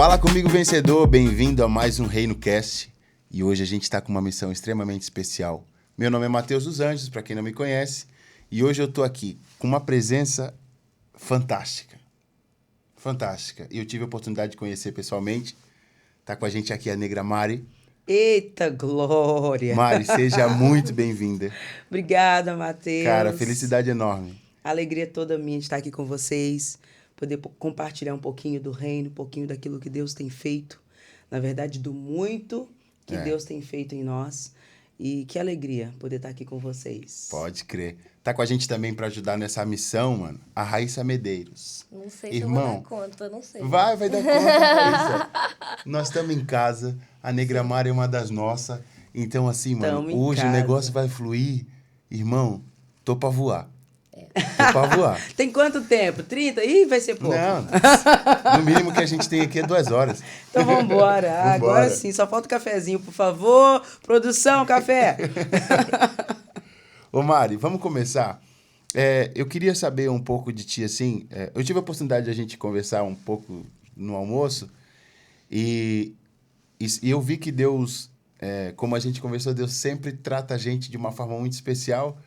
Fala comigo, vencedor! Bem-vindo a mais um Reino Cast. E hoje a gente está com uma missão extremamente especial. Meu nome é Matheus dos Anjos, para quem não me conhece. E hoje eu estou aqui com uma presença fantástica. Fantástica. E eu tive a oportunidade de conhecer pessoalmente. Está com a gente aqui a negra Mari. Eita glória! Mari, seja muito bem-vinda. Obrigada, Matheus. Cara, felicidade enorme. A alegria toda minha de estar aqui com vocês, poder compartilhar um pouquinho do reino, um pouquinho daquilo que Deus tem feito. Na verdade, do muito que Deus tem feito em nós. E que alegria poder estar aqui com vocês. Pode crer. Tá com a gente também para ajudar nessa missão, mano, a Raíssa Medeiros. Não sei Irmão, se eu vou dar conta, não sei. Vai dar conta, Raíssa. Nós estamos em casa, a negra Mari é uma das nossas. Então, assim, mano, hoje o negócio vai fluir. Irmão, tô pra voar. Tô pra voar. Tem quanto tempo? 30? Ih, vai ser pouco. Não, no mínimo que a gente tem aqui é 2 horas. Então vamos embora. Agora sim, só falta o cafezinho, por favor. Produção, café. Ô Mari, vamos começar? Eu queria saber um pouco de ti, assim. Eu tive a oportunidade de a gente conversar um pouco no almoço e eu vi que Deus, como a gente conversou, Deus sempre trata a gente de uma forma muito especial,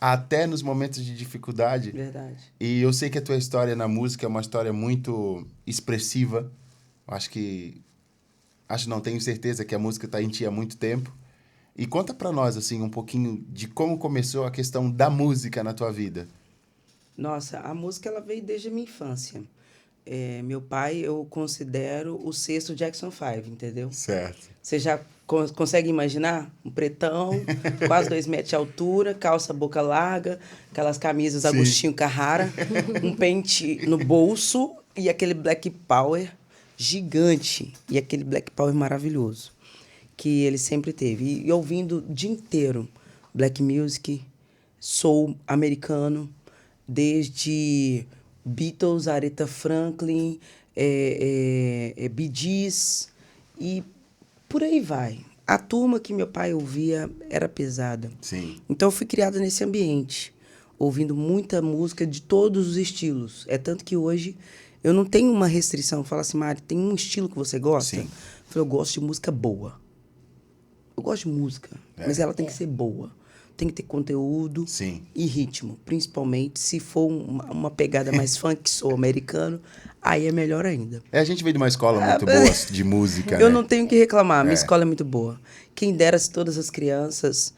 até nos momentos de dificuldade. Verdade. E eu sei que a tua história na música é uma história muito expressiva. Tenho certeza que a música está em ti há muito tempo. E conta pra nós, assim, um pouquinho de como começou a questão da música na tua vida. Nossa, a música ela veio desde a minha infância. Meu pai, eu considero o sexto Jackson 5, entendeu? Certo. Você já consegue imaginar? Um pretão, quase 2 metros de altura, calça boca larga, aquelas camisas Agostinho Carrara, um pente no bolso e aquele Black Power gigante. E aquele Black Power maravilhoso que ele sempre teve. E ouvindo o dia inteiro black music, soul americano, desde Beatles, Aretha Franklin, Bee Gees e por aí vai. A turma que meu pai ouvia era pesada. Sim. Então eu fui criada nesse ambiente, ouvindo muita música de todos os estilos. É tanto que hoje eu não tenho uma restrição. Fala assim, Mari, tem um estilo que você gosta? Sim. Eu falei, eu gosto de música boa. Eu gosto de música, mas ela tem que ser boa. Tem que ter conteúdo. Sim. E ritmo. Principalmente se for uma pegada mais funk, soul americano, aí é melhor ainda. A gente veio de uma escola muito boa de música, Eu né? não tenho o que reclamar, minha escola é muito boa. Quem dera se todas as crianças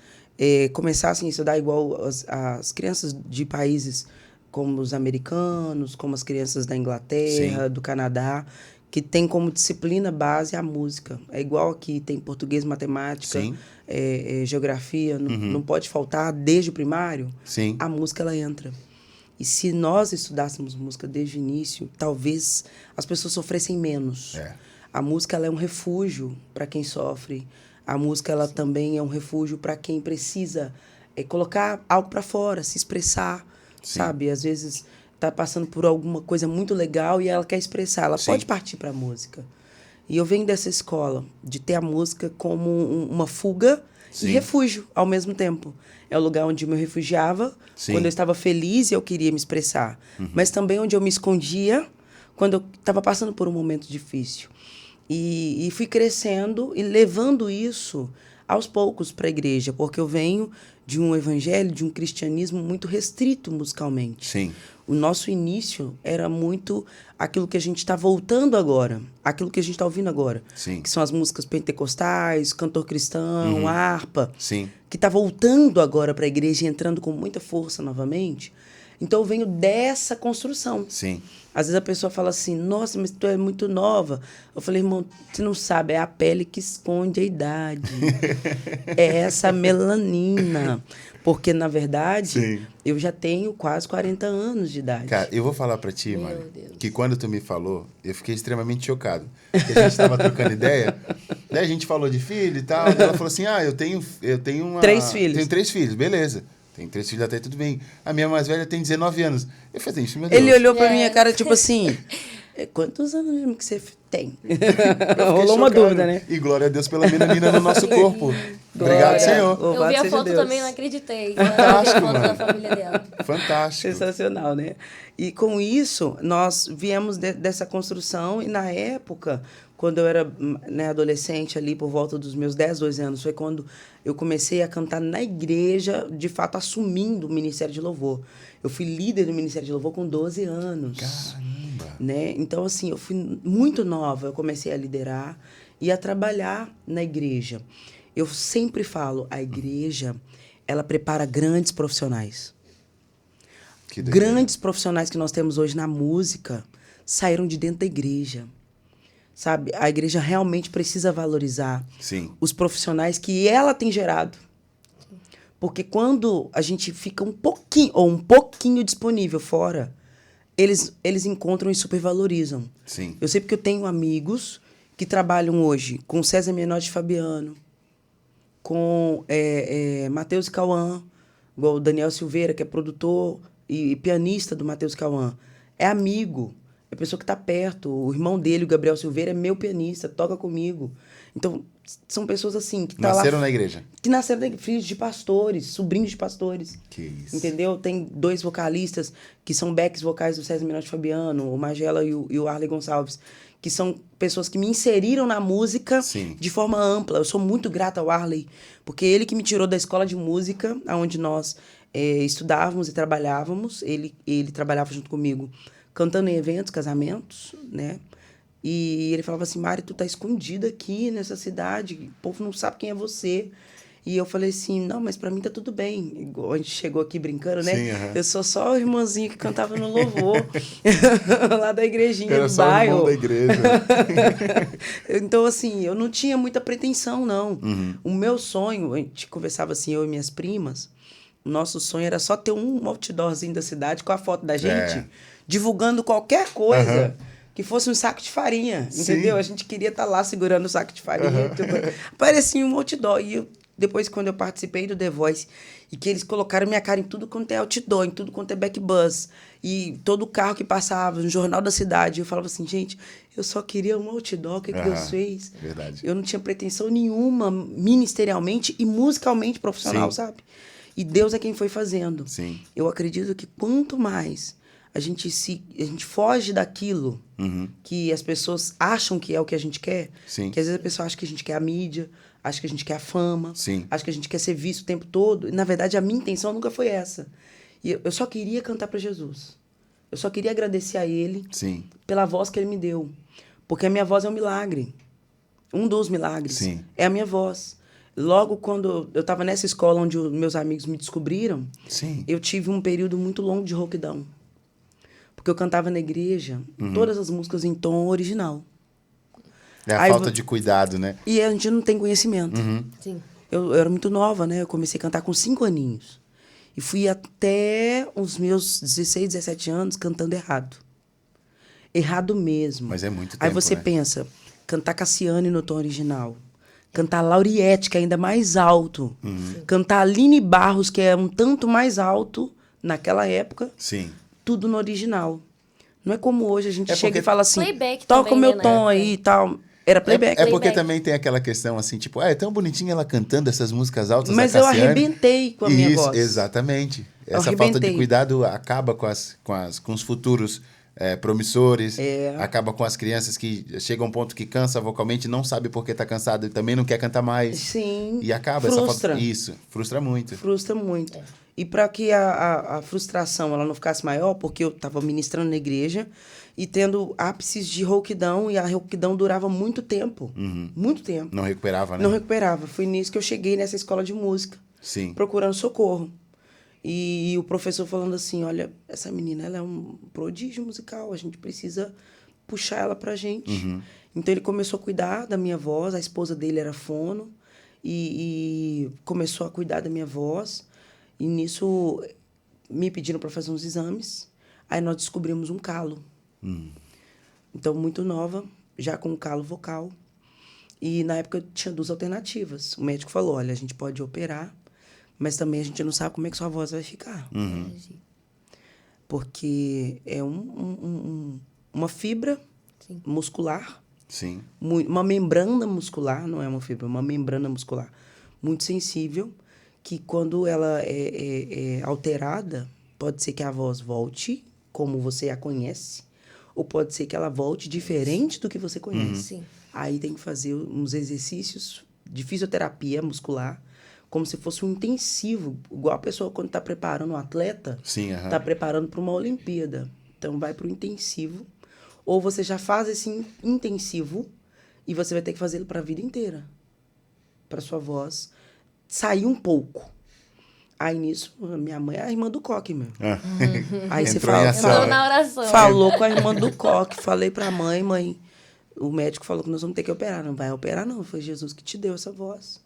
começassem a estudar igual as crianças de países como os americanos, como as crianças da Inglaterra, do Canadá, que tem como disciplina base a música. É igual aqui, tem português, matemática, geografia, não pode faltar desde o primário. Sim. A música, ela entra. E se nós estudássemos música desde o início, talvez as pessoas sofressem menos. A música, ela é um refúgio para quem sofre. A música, ela também é um refúgio para quem precisa colocar algo para fora, se expressar, sabe? Às vezes tá passando por alguma coisa muito legal e ela quer expressar. Ela pode partir para a música. E eu venho dessa escola de ter a música como uma fuga e refúgio ao mesmo tempo. É o lugar onde eu me refugiava quando eu estava feliz e eu queria me expressar. Mas também onde eu me escondia quando eu estava passando por um momento difícil. E fui crescendo e levando isso aos poucos para a igreja, porque eu venho de um evangelho, de um cristianismo muito restrito musicalmente. Sim. O nosso início era muito aquilo que a gente está voltando agora, aquilo que a gente está ouvindo agora. Sim. Que são as músicas pentecostais, cantor cristão, harpa. Sim. Que está voltando agora para a igreja e entrando com muita força novamente. Então eu venho dessa construção. Sim. Às vezes a pessoa fala assim, nossa, mas tu é muito nova. Eu falei, irmão, você não sabe, é a pele que esconde a idade. É essa melanina. Porque, na verdade, eu já tenho quase 40 anos de idade. Cara, eu vou falar pra ti, mano, Deus. que quando tu me falou, eu fiquei extremamente chocado. Porque a gente tava trocando ideia, daí a gente falou de filho e tal, ela falou assim, eu tenho 3 filhos. Tenho 3 filhos, beleza. Tem 3 filhos, até tudo bem. A minha mais velha tem 19 anos. Eu falei, isso, meu Deus. Ele olhou pra minha cara, tipo assim, Quantos anos mesmo que você tem? Rolou uma dúvida, né? E glória a Deus pela menina no nosso corpo. Obrigado, Senhor. Eu vi a foto também, não acreditei. Fantástico, eu vi a foto mano. da família dela. Fantástico. Sensacional, né? E com isso, nós viemos dessa construção e na época, quando eu era, né, adolescente ali, por volta dos meus 10, 12 anos, foi quando eu comecei a cantar na igreja, de fato assumindo o Ministério de Louvor. Eu fui líder do Ministério de Louvor com 12 anos. Caramba! Né? Então, assim, eu fui muito nova, eu comecei a liderar e a trabalhar na igreja. Eu sempre falo, a igreja, ela prepara grandes profissionais. Grandes profissionais que nós temos hoje na música saíram de dentro da igreja. Sabe? A igreja realmente precisa valorizar os profissionais que ela tem gerado. Porque quando a gente fica um pouquinho disponível fora, eles encontram e supervalorizam. Sim. Eu sei porque eu tenho amigos que trabalham hoje com César Menotti e Fabiano, com Matheus e Cauã, igual o Daniel Silveira, que é produtor e pianista do Matheus e Cauã. É amigo, é pessoa que está perto. O irmão dele, o Gabriel Silveira, é meu pianista, toca comigo. Então, são pessoas assim que nasceram na igreja. Que nasceram filhos de pastores, sobrinhos de pastores. Que isso. Entendeu? Tem 2 vocalistas que são backs vocais do César Menotti Fabiano, o Magela e o Arley Gonçalves, que são pessoas que me inseriram na música de forma ampla. Eu sou muito grata ao Arley, porque ele que me tirou da escola de música, onde nós estudávamos e trabalhávamos. Ele trabalhava junto comigo, cantando em eventos, casamentos, né? E ele falava assim, Mari, tu tá escondida aqui nessa cidade, o povo não sabe quem é você. E eu falei assim, não, mas pra mim tá tudo bem. Igual a gente chegou aqui brincando, né? Sim, Eu sou só o irmãozinho que cantava no louvor, lá da igrejinha Era do só bairro. O irmão da igreja. Então, assim, eu não tinha muita pretensão, não. Uhum. O meu sonho, a gente conversava assim, eu e minhas primas, o nosso sonho era só ter um outdoorzinho da cidade com a foto da gente, divulgando qualquer coisa. Que fosse um saco de farinha, entendeu? A gente queria estar lá segurando o saco de farinha. Parecia um outdoor. E depois, quando eu participei do The Voice, e que eles colocaram minha cara em tudo quanto é outdoor, em tudo quanto é backbus, e todo carro que passava, no Jornal da Cidade, eu falava assim, gente, eu só queria um outdoor, o que Deus fez? Verdade. Eu não tinha pretensão nenhuma, ministerialmente e musicalmente profissional, sabe? E Deus é quem foi fazendo. Sim. Eu acredito que quanto mais a gente foge daquilo que as pessoas acham que é o que a gente quer, que às vezes a pessoa acha que a gente quer a mídia, acha que a gente quer a fama, acha que a gente quer ser visto o tempo todo. E, na verdade, a minha intenção nunca foi essa. E eu só queria cantar para Jesus. Eu só queria agradecer a Ele pela voz que Ele me deu. Porque a minha voz é um milagre. Um dos milagres é a minha voz. Logo quando eu estava nessa escola onde os meus amigos me descobriram, eu tive um período muito longo de rouquidão. Porque eu cantava na igreja, todas as músicas em tom original. É a falta de cuidado, né? E a gente não tem conhecimento. Sim. Eu era muito nova, né? Eu comecei a cantar com 5 aninhos. E fui até os meus 16, 17 anos cantando errado. Errado mesmo. Mas é muito tempo, Aí você pensa, cantar Cassiane no tom original. Cantar Lauriette, que é ainda mais alto. Cantar Aline Barros, que é um tanto mais alto naquela época. Tudo no original. Não é como hoje, a gente chega e fala assim, playback toca também, o meu né, tom aí e tal. Era playback. É porque também tem aquela questão assim, tipo, é tão bonitinha ela cantando essas músicas altas. Mas eu arrebentei com a minha voz. Exatamente. Essa falta de cuidado acaba com os futuros promissores, acaba com as crianças que chegam a um ponto que cansa vocalmente, não sabe por que tá cansado e também não quer cantar mais. Sim. E acaba frustra. essa falta. Isso, frustra muito. Frustra muito. E para que a frustração ela não ficasse maior, porque eu estava ministrando na igreja e tendo ápices de rouquidão, e a rouquidão durava muito tempo. Muito tempo. Não recuperava, né? Não recuperava. Foi nisso que eu cheguei nessa escola de música. Procurando socorro. E o professor falando assim, olha, essa menina ela é um prodígio musical, a gente precisa puxar ela pra gente. Então ele começou a cuidar da minha voz, a esposa dele era fono, e começou a cuidar da minha voz. E nisso me pediram para fazer uns exames. Aí nós descobrimos um calo. Então, muito nova, já com um calo vocal. E na época tinha 2 alternativas. O médico falou, olha, a gente pode operar, mas também a gente não sabe como é que sua voz vai ficar. Porque é um uma fibra Sim. muscular, Sim. uma membrana muscular, não é uma fibra, uma membrana muscular muito sensível, que quando ela é alterada, pode ser que a voz volte como você a conhece, ou pode ser que ela volte diferente do que você conhece. Sim. Aí tem que fazer uns exercícios de fisioterapia muscular, como se fosse um intensivo, igual a pessoa quando está preparando um atleta, Sim, está preparando para uma Olimpíada. Então vai para o intensivo, ou você já faz esse intensivo e você vai ter que fazê-lo para a vida inteira, para sua voz sair um pouco. Aí nisso, minha mãe é a irmã do Coque, meu. Aí você Entrou em ação. Entrou na oração. falou com a irmã do Coque, falei pra mãe, o médico falou que nós vamos ter que operar. Não vai operar, não. Foi Jesus que te deu essa voz.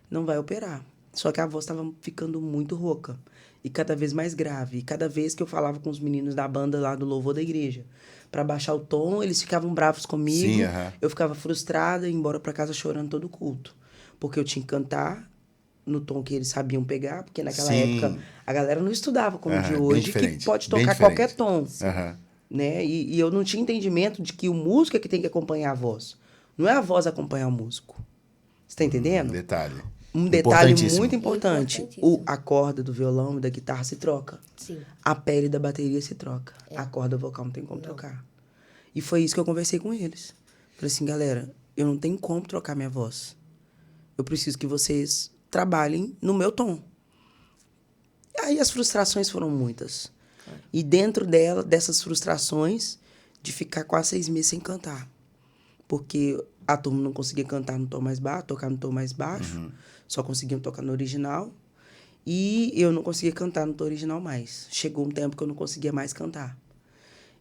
Não vai operar. Só que a voz estava ficando muito rouca. E cada vez mais grave. E cada vez que eu falava com os meninos da banda lá do louvor da igreja, pra baixar o tom, eles ficavam bravos comigo. Sim, Eu ficava frustrada e ia embora pra casa chorando todo culto. Porque eu tinha que cantar no tom que eles sabiam pegar, porque naquela Sim. época a galera não estudava como de Bem hoje, que diferente, pode bem tocar diferente. qualquer tom. Aham. Né? E eu não tinha entendimento de que o músico é que tem que acompanhar a voz. Não é a voz acompanhar o músico. Você tá entendendo? Detalhe. Um detalhe Importantíssimo. muito importante. Importantíssimo. A corda do violão e da guitarra se troca. Sim. A pele da bateria se troca. A corda vocal não tem como trocar. E foi isso que eu conversei com eles. Falei assim, galera, eu não tenho como trocar minha voz. Eu preciso que vocês trabalhem no meu tom. Aí as frustrações foram muitas. E dentro dessas frustrações, de ficar quase 6 meses sem cantar. Porque a turma não conseguia cantar no tom mais baixo, tocar no tom mais baixo. Só conseguiam tocar no original. E eu não conseguia cantar no tom original mais. Chegou um tempo que eu não conseguia mais cantar.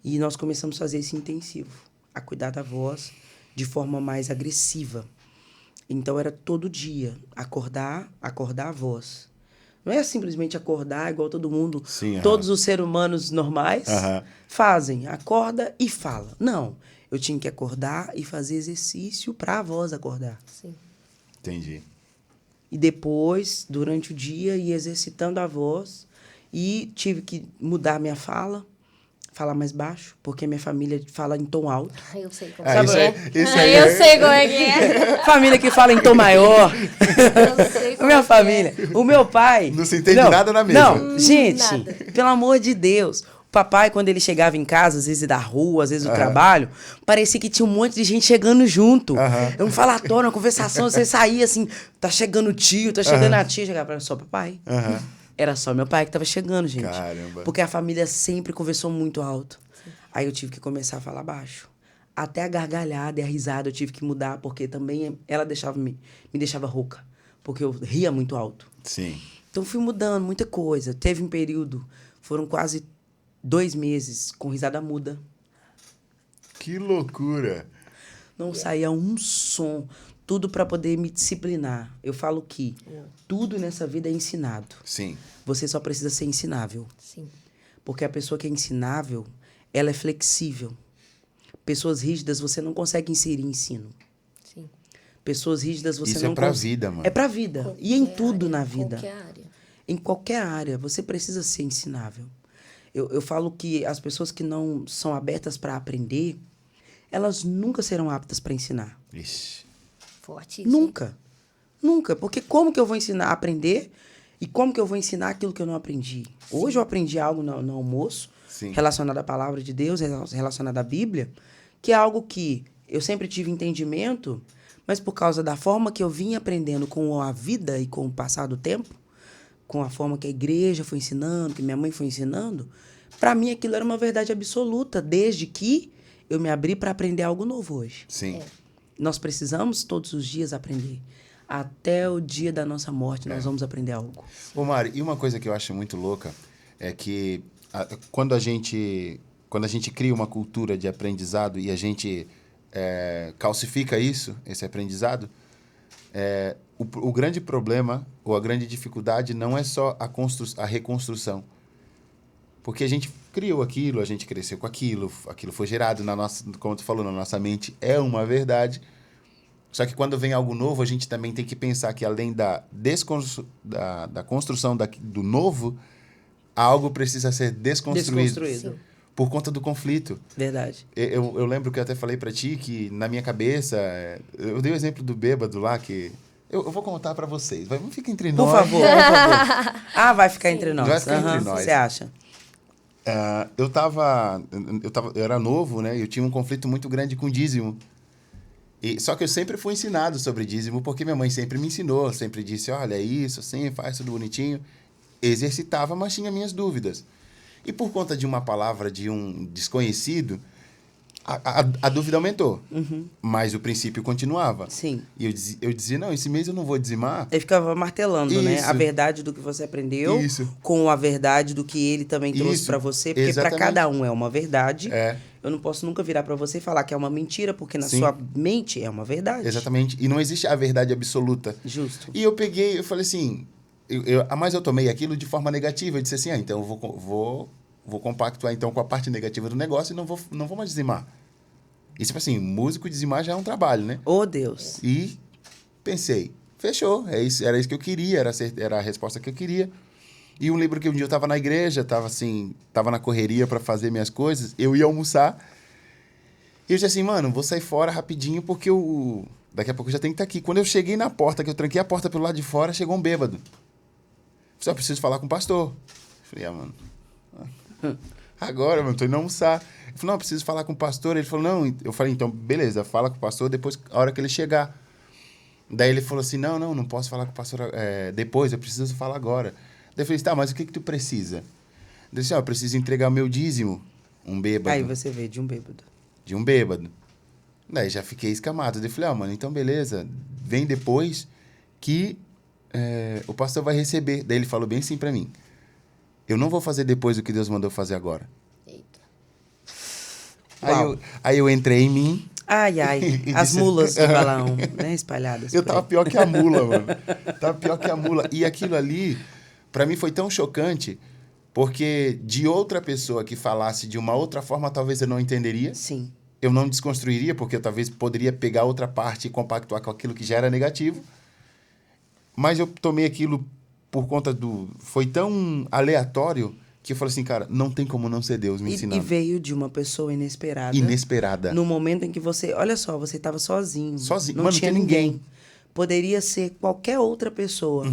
E nós começamos a fazer esse intensivo. A cuidar da voz de forma mais agressiva. Então era todo dia. Acordar a voz. Não é simplesmente acordar igual todo mundo, Sim, todos os seres humanos normais fazem. Acorda e fala. Não. Eu tinha que acordar e fazer exercício para a voz acordar. Sim. Entendi. E depois, durante o dia, ia exercitando a voz. E tive que mudar minha fala, falar mais baixo, porque minha família fala em tom alto. Eu sei como Ah, isso é. aí- isso aí Eu é- sei como é que é. Família que fala em tom maior. Eu sei como Minha é que família. O meu pai... Não se entende nada na mesma. Não, gente, nada. pelo amor de Deus. O papai, quando ele chegava em casa, às vezes da rua, às vezes do trabalho, parecia que tinha um monte de gente chegando junto. É um falatório, uma conversação. Você saía assim, tá chegando o tio, tá chegando a tia. Chegava, era só papai. Era só meu pai que tava chegando, gente. Caramba. Porque a família sempre conversou muito alto. Aí eu tive que começar a falar baixo. Até a gargalhada e a risada eu tive que mudar, porque também ela me deixava rouca. Porque eu ria muito alto. Sim. Então fui mudando muita coisa. Teve um período, foram quase 2 meses com risada muda. Que loucura. Não saía um som. Tudo para poder me disciplinar. Eu falo que tudo nessa vida é ensinado. Sim. Você só precisa ser ensinável. Sim. Porque a pessoa que é ensinável, ela é flexível. Pessoas rígidas você não consegue inserir ensino. Sim. Pessoas rígidas você Isso não é pra consegue. vida, mano. É pra vida. E em tudo na vida. Qualquer área. Em qualquer área, você precisa ser ensinável. Eu falo que as pessoas que não são abertas para aprender, elas nunca serão aptas para ensinar. Ixi. Forte isso. Nunca. Nunca. Porque como que eu vou ensinar a aprender e como que eu vou ensinar aquilo que eu não aprendi? Hoje eu aprendi algo no almoço, Sim. relacionado à palavra de Deus, relacionado à Bíblia, que é algo que eu sempre tive entendimento, mas por causa da forma que eu vim aprendendo com a vida e com o passar do tempo, com a forma que a igreja foi ensinando, que minha mãe foi ensinando, para mim aquilo era uma verdade absoluta, desde que eu me abri para aprender algo novo hoje. Sim. Nós precisamos todos os dias aprender. Até o dia da nossa morte nós vamos aprender algo. Ô, Mari, e uma coisa que eu acho muito louca é que quando a gente cria uma cultura de aprendizado e a gente calcifica esse aprendizado, o grande problema ou a grande dificuldade não é só a reconstrução. Porque a gente criou aquilo, a gente cresceu com aquilo foi gerado na nossa, como tu falou, na nossa mente, é uma verdade. Só que quando vem algo novo, a gente também tem que pensar que além da construção do novo, algo precisa ser desconstruído. Desconstruído. por conta do conflito. Verdade. Eu lembro que eu até falei pra ti que, na minha cabeça, eu dei o exemplo do bêbado lá, que... Eu vou contar pra vocês. Fica entre Por nós. favor, por favor. Ah, vai ficar entre nós. Vai ficar entre Aham, nós. você acha? Eu era novo, né? Eu tinha um conflito muito grande com dízimo. Só que eu sempre fui ensinado sobre dízimo, porque minha mãe sempre me ensinou, sempre disse, olha, é isso, assim, faz tudo bonitinho. Exercitava, mas tinha minhas dúvidas. E por conta de uma palavra de um desconhecido, a dúvida aumentou. Mas o princípio continuava. Sim. E eu dizia, não, esse mês eu não vou dizimar. Ele ficava martelando, né? Isso. A verdade do que você aprendeu Isso. com a verdade do que ele também trouxe Isso. pra você. Porque pra Exatamente. cada um é uma verdade. É. Eu não posso nunca virar pra você e falar que é uma mentira, porque na Sim. sua mente é uma verdade. Exatamente. E não existe a verdade absoluta. Justo. E eu falei assim, mas eu tomei aquilo de forma negativa. Eu disse assim, então eu vou compactuar então com a parte negativa do negócio e não vou mais dizimar. E tipo assim, músico dizimar já é um trabalho, né? Oh, Deus. E pensei, fechou, era isso que eu queria, era a resposta que eu queria. E um livro que um dia eu estava na igreja, tava na correria para fazer minhas coisas, eu ia almoçar. E eu disse assim, mano, vou sair fora rapidinho porque daqui a pouco eu já tenho que estar aqui. Quando eu cheguei na porta, que eu tranquei a porta pelo lado de fora, chegou um bêbado. Eu preciso falar com o pastor. Eu falei, mano, agora, mano, tô indo almoçar. Ele falou, não, eu preciso falar com o pastor. Ele falou, não. Eu falei, então, beleza, fala com o pastor depois, a hora que ele chegar. Daí ele falou assim, não posso falar com o pastor depois, eu preciso falar agora. Daí eu falei, tá, mas o que tu precisa? Ele disse, eu preciso entregar o meu dízimo. Um bêbado. Aí você vê, de um bêbado. De um bêbado. Daí já fiquei escamado. Daí eu falei, mano, então beleza, vem depois que o pastor vai receber. Daí ele falou bem assim pra mim, eu não vou fazer depois o que Deus mandou fazer agora. Eita. Aí eu entrei em mim. Ai, E as disse- mulas de balão, né, espalhadas. Eu por tava aí. pior que a mula, mano. Tava pior que a mula. E aquilo ali, pra mim, foi tão chocante, porque de outra pessoa que falasse de uma outra forma, talvez eu não entenderia. Sim. Eu não desconstruiria, porque eu talvez poderia pegar outra parte e compactuar com aquilo que já era negativo. Mas eu tomei aquilo por conta foi tão aleatório que eu falei assim, cara, não tem como não ser Deus me E ensinando. veio de uma pessoa inesperada. Inesperada. No momento em que você... Olha só, você estava sozinho. Sozinho. Não Mano, tinha não tinha ninguém. ninguém. Poderia ser qualquer outra pessoa.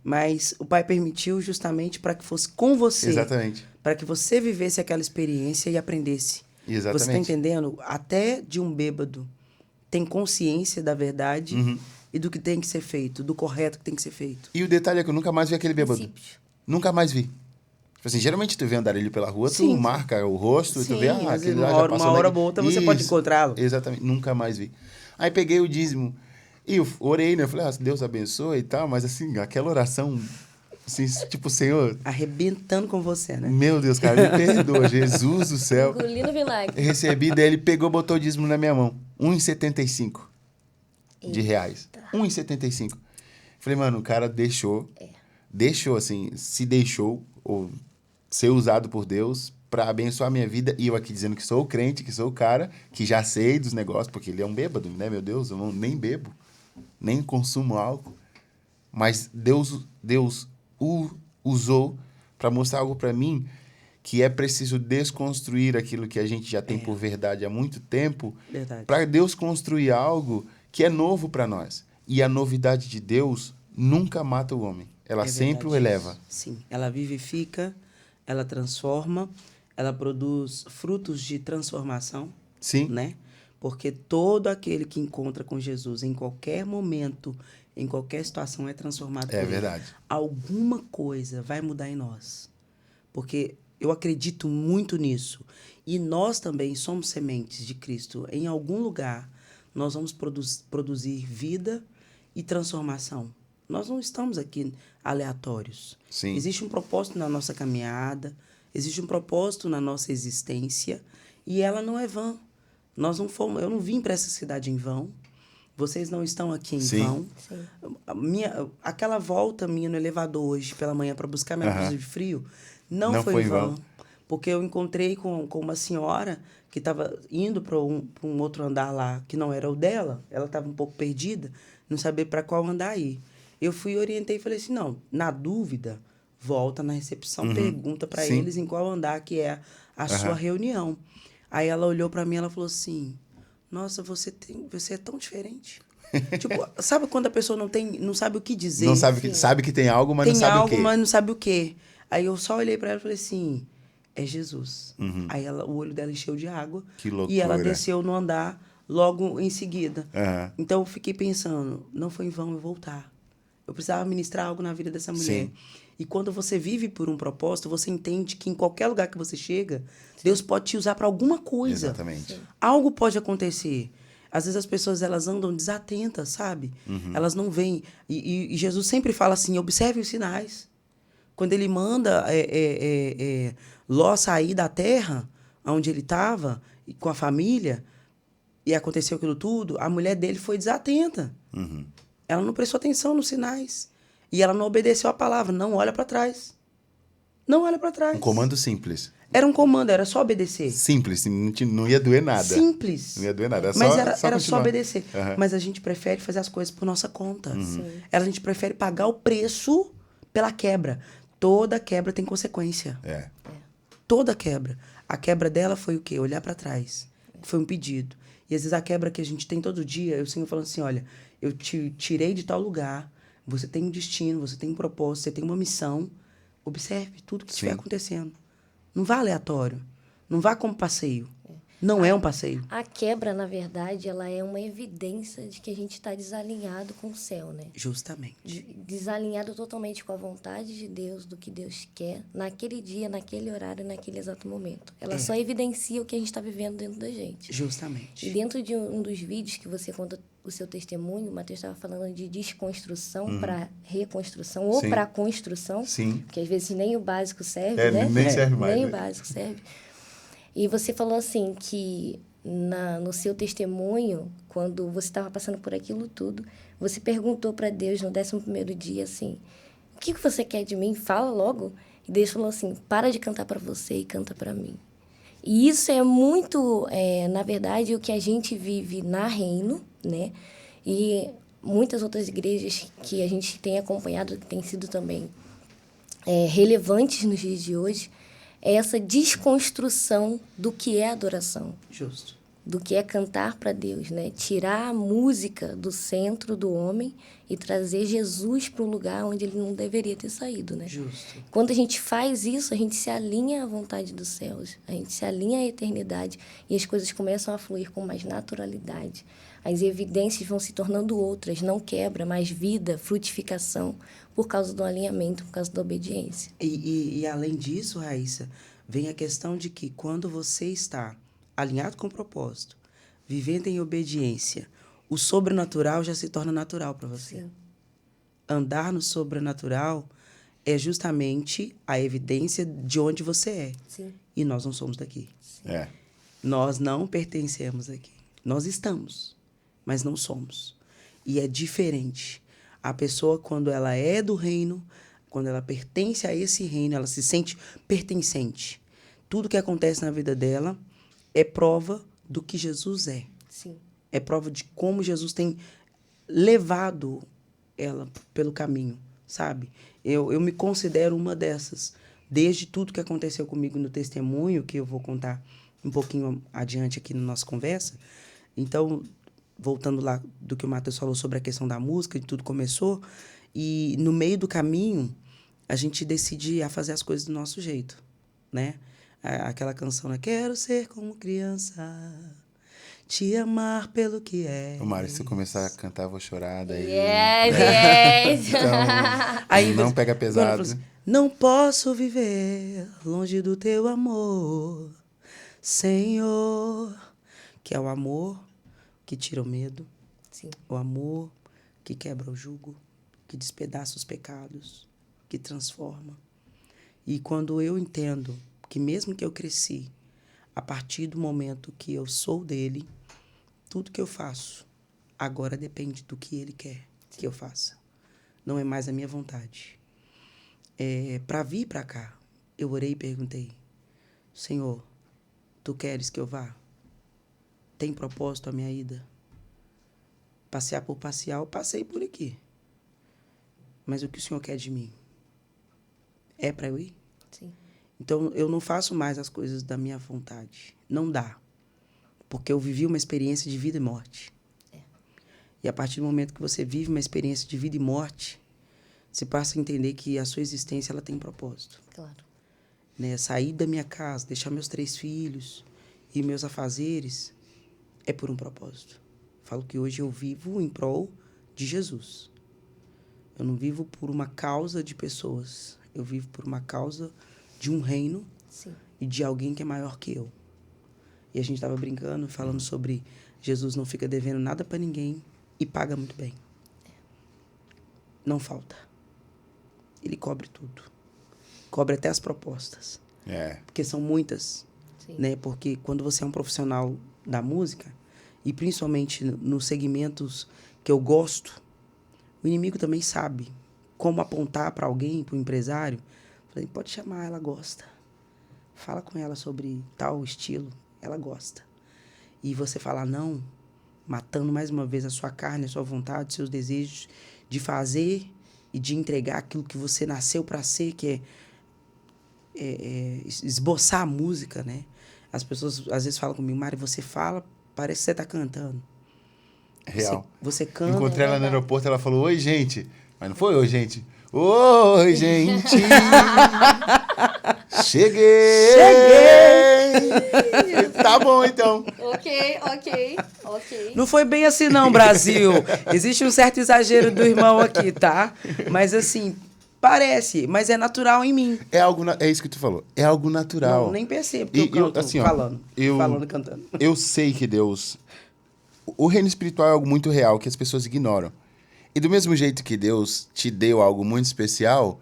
Mas o Pai permitiu justamente para que fosse com você. Exatamente. Para que você vivesse aquela experiência e aprendesse. Exatamente. Você está entendendo? Até de um bêbado tem consciência da verdade e do que tem que ser feito, do correto que tem que ser feito. E o detalhe é que eu nunca mais vi aquele bêbado. Princípio. Nunca mais vi. Tipo assim, geralmente tu vê andarilho pela rua, Sim. tu marca o rosto e tu Sim, vê, às vezes aquele lá uma já hora- passou uma hora daqui. ou outra você pode Isso. encontrá-lo. Exatamente, nunca mais vi. Aí peguei o dízimo e eu orei, né? Eu falei, Deus abençoe e tal, mas assim, aquela oração, assim, tipo, Senhor, Arrebentando com você, né? meu Deus, cara, me perdoa, Jesus do céu. Engolindo vinagre. Recebi, daí ele pegou, botou o dízimo na minha mão. R$1,75 de reais. R$1,75. Falei, mano, o cara deixou, assim, se deixou, ou ser usado por Deus para abençoar a minha vida. E eu aqui dizendo que sou o crente, que sou o cara, que já sei dos negócios, porque ele é um bêbado, né? Meu Deus, eu nem bebo, nem consumo álcool. Mas Deus o usou para mostrar algo para mim que é preciso desconstruir aquilo que a gente já tem por verdade há muito tempo, Verdade. para Deus construir algo que é novo para nós. E a novidade de Deus nunca mata o homem. Ela É sempre o verdade eleva. isso. Sim, ela vivifica, ela transforma, ela produz frutos de transformação, Sim. né? Porque todo aquele que encontra com Jesus em qualquer momento, em qualquer situação, é transformado por É ele. verdade. Alguma coisa vai mudar em nós. Porque eu acredito muito nisso. E nós também somos sementes de Cristo. Em algum lugar, nós vamos produzir vida e transformação. Nós não estamos aqui aleatórios. Sim. Existe um propósito na nossa caminhada, existe um propósito na nossa existência, e ela não é vã. Eu não vim para essa cidade em vão. Vocês não estão aqui em Sim. vão. Aquela volta minha no elevador hoje pela manhã para buscar minha blusa de frio não foi em vão. Porque eu encontrei com uma senhora que estava indo para um outro andar lá, que não era o dela. Ela estava um pouco perdida, não sabia para qual andar ir. Eu fui, orientei e falei assim, não, na dúvida, volta na recepção, pergunta para Sim. eles em qual andar que é a sua reunião. Aí ela olhou para mim e ela falou assim, nossa, você é tão diferente. Tipo, sabe quando a pessoa não sabe o que dizer? Não sabe que tem algo, mas não sabe o quê. Mas não sabe o quê. Aí eu só olhei para ela e falei assim, é Jesus. Aí o olho dela encheu de água. Que loucura. E ela desceu no andar logo em seguida. Então eu fiquei pensando, não foi em vão eu voltar. Eu precisava ministrar algo na vida dessa mulher. Sim. E quando você vive por um propósito, você entende que em qualquer lugar que você chega, Deus pode te usar para alguma coisa. Exatamente. Algo pode acontecer. Às vezes as pessoas elas andam desatentas, sabe? Elas não veem. E Jesus sempre fala assim, observe os sinais. Quando ele manda Ló sair da terra, onde ele estava, com a família, e aconteceu aquilo tudo, a mulher dele foi desatenta. Ela não prestou atenção nos sinais. E ela não obedeceu a palavra. Não olha para trás. Não olha para trás. Um comando simples. Era um comando, era só obedecer. Simples, não ia doer nada. Simples. Não ia doer nada. Mas Era era só obedecer. Uhum. Mas a gente prefere fazer as coisas por nossa conta. A gente prefere pagar o preço pela quebra. Toda quebra tem consequência. Toda quebra. A quebra dela foi o quê? Olhar para trás. Foi um pedido. E às vezes a quebra que a gente tem todo dia, eu sinto falando assim, olha, eu te tirei de tal lugar, você tem um destino, você tem um propósito, você tem uma missão. Observe tudo que estiver acontecendo. Não vá aleatório. Não vá como passeio. Não é um passeio. A quebra, na verdade, ela é uma evidência de que a gente está desalinhado com o céu, né? Justamente. Desalinhado totalmente com a vontade de Deus, do que Deus quer, naquele dia, naquele horário, naquele exato momento. Ela só evidencia o que a gente está vivendo dentro da gente. Justamente. E dentro de um dos vídeos que você conta o seu testemunho, o Matheus estava falando de desconstrução para reconstrução ou para construção. Sim. Porque às vezes nem o básico serve, né? Nem serve mais. Nem né? o básico serve. E você falou assim que no seu testemunho, quando você estava passando por aquilo tudo, você perguntou para Deus no 11º dia assim, o que você quer de mim? Fala logo. E Deus falou assim, para de cantar para você e canta para mim. E isso é muito, na verdade, o que a gente vive na Reino, né? E muitas outras igrejas que a gente tem acompanhado, que têm sido também relevantes nos dias de hoje, é essa desconstrução do que é adoração. Justo. Do que é cantar para Deus, né? Tirar a música do centro do homem e trazer Jesus para um lugar onde ele não deveria ter saído, né? Justo. Quando a gente faz isso, a gente se alinha à vontade dos céus, a gente se alinha à eternidade e as coisas começam a fluir com mais naturalidade. As evidências vão se tornando outras, não quebra, mas vida, frutificação, por causa do alinhamento, por causa da obediência. E além disso, Raíssa, vem a questão de que quando você está alinhado com o propósito, vivendo em obediência, o sobrenatural já se torna natural para você. Sim. Andar no sobrenatural é justamente a evidência de onde você é. Sim. E nós não somos daqui. É. Nós não pertencemos aqui. Nós estamos, mas não somos. E é diferente. A pessoa, quando ela é do reino, quando ela pertence a esse reino, ela se sente pertencente. Tudo que acontece na vida dela é prova do que Jesus é. Sim. É prova de como Jesus tem levado ela pelo caminho, sabe? Eu me considero uma dessas. Desde tudo que aconteceu comigo no testemunho, que eu vou contar um pouquinho adiante aqui na nossa conversa. Então, voltando lá do que o Matheus falou sobre a questão da música, de tudo começou, e no meio do caminho, a gente decide a fazer as coisas do nosso jeito, né? Aquela canção, né? Quero ser como criança, te amar pelo que é. Ô, Mário, se eu começar a cantar, eu vou chorar. Daí... Yes! Então, Aí, não pega pesado. Assim, não posso viver longe do teu amor, Senhor. Que é o amor que tira o medo. Sim. O amor que quebra o jugo, que despedaça os pecados, que transforma. E quando eu entendo que mesmo que eu cresci, a partir do momento que eu sou dele, tudo que eu faço agora depende do que ele quer que eu faça. Não é mais a minha vontade. Para vir para cá, eu orei e perguntei, Senhor, tu queres que eu vá? Tem propósito a minha ida? Passear por passear, eu passei por aqui. Mas o que o Senhor quer de mim? é para eu ir. Sim. Então, eu não faço mais as coisas da minha vontade. Não dá. Porque eu vivi uma experiência de vida e morte. E a partir do momento que você vive uma experiência de vida e morte, você passa a entender que a sua existência ela tem um propósito. Claro. Né? Sair da minha casa, deixar meus 3 filhos e meus afazeres é por um propósito. Falo que hoje eu vivo em prol de Jesus. Eu não vivo por uma causa de pessoas. Eu vivo por uma causa de um reino. Sim. E de alguém que é maior que eu. E a gente estava brincando, falando sobre Jesus não fica devendo nada para ninguém e paga muito bem. Não falta. Ele cobre tudo. Cobre até as propostas. Porque são muitas. Sim. Né? Porque quando você é um profissional da música, e principalmente nos segmentos que eu gosto, o inimigo também sabe como apontar para alguém, para o empresário. Falei, pode chamar, ela gosta. Fala com ela sobre tal estilo, ela gosta. E você falar não, matando mais uma vez a sua carne, a sua vontade, seus desejos de fazer e de entregar aquilo que você nasceu para ser, que é esboçar a música, né? As pessoas às vezes falam comigo, Mari, você fala, parece que você está cantando. Real. Você canta. Encontrei ela no aeroporto, ela falou, oi, gente. Mas não foi oi, gente. Oi, gente. Cheguei! Tá bom, então. Ok. Não foi bem assim não, Brasil. Existe um certo exagero do irmão aqui, tá? Mas assim, parece, mas é natural em mim. É isso que tu falou. É algo natural. Não, nem percebo que eu canto assim, falando e cantando. Eu sei que Deus... O reino espiritual é algo muito real, que as pessoas ignoram. E do mesmo jeito que Deus te deu algo muito especial,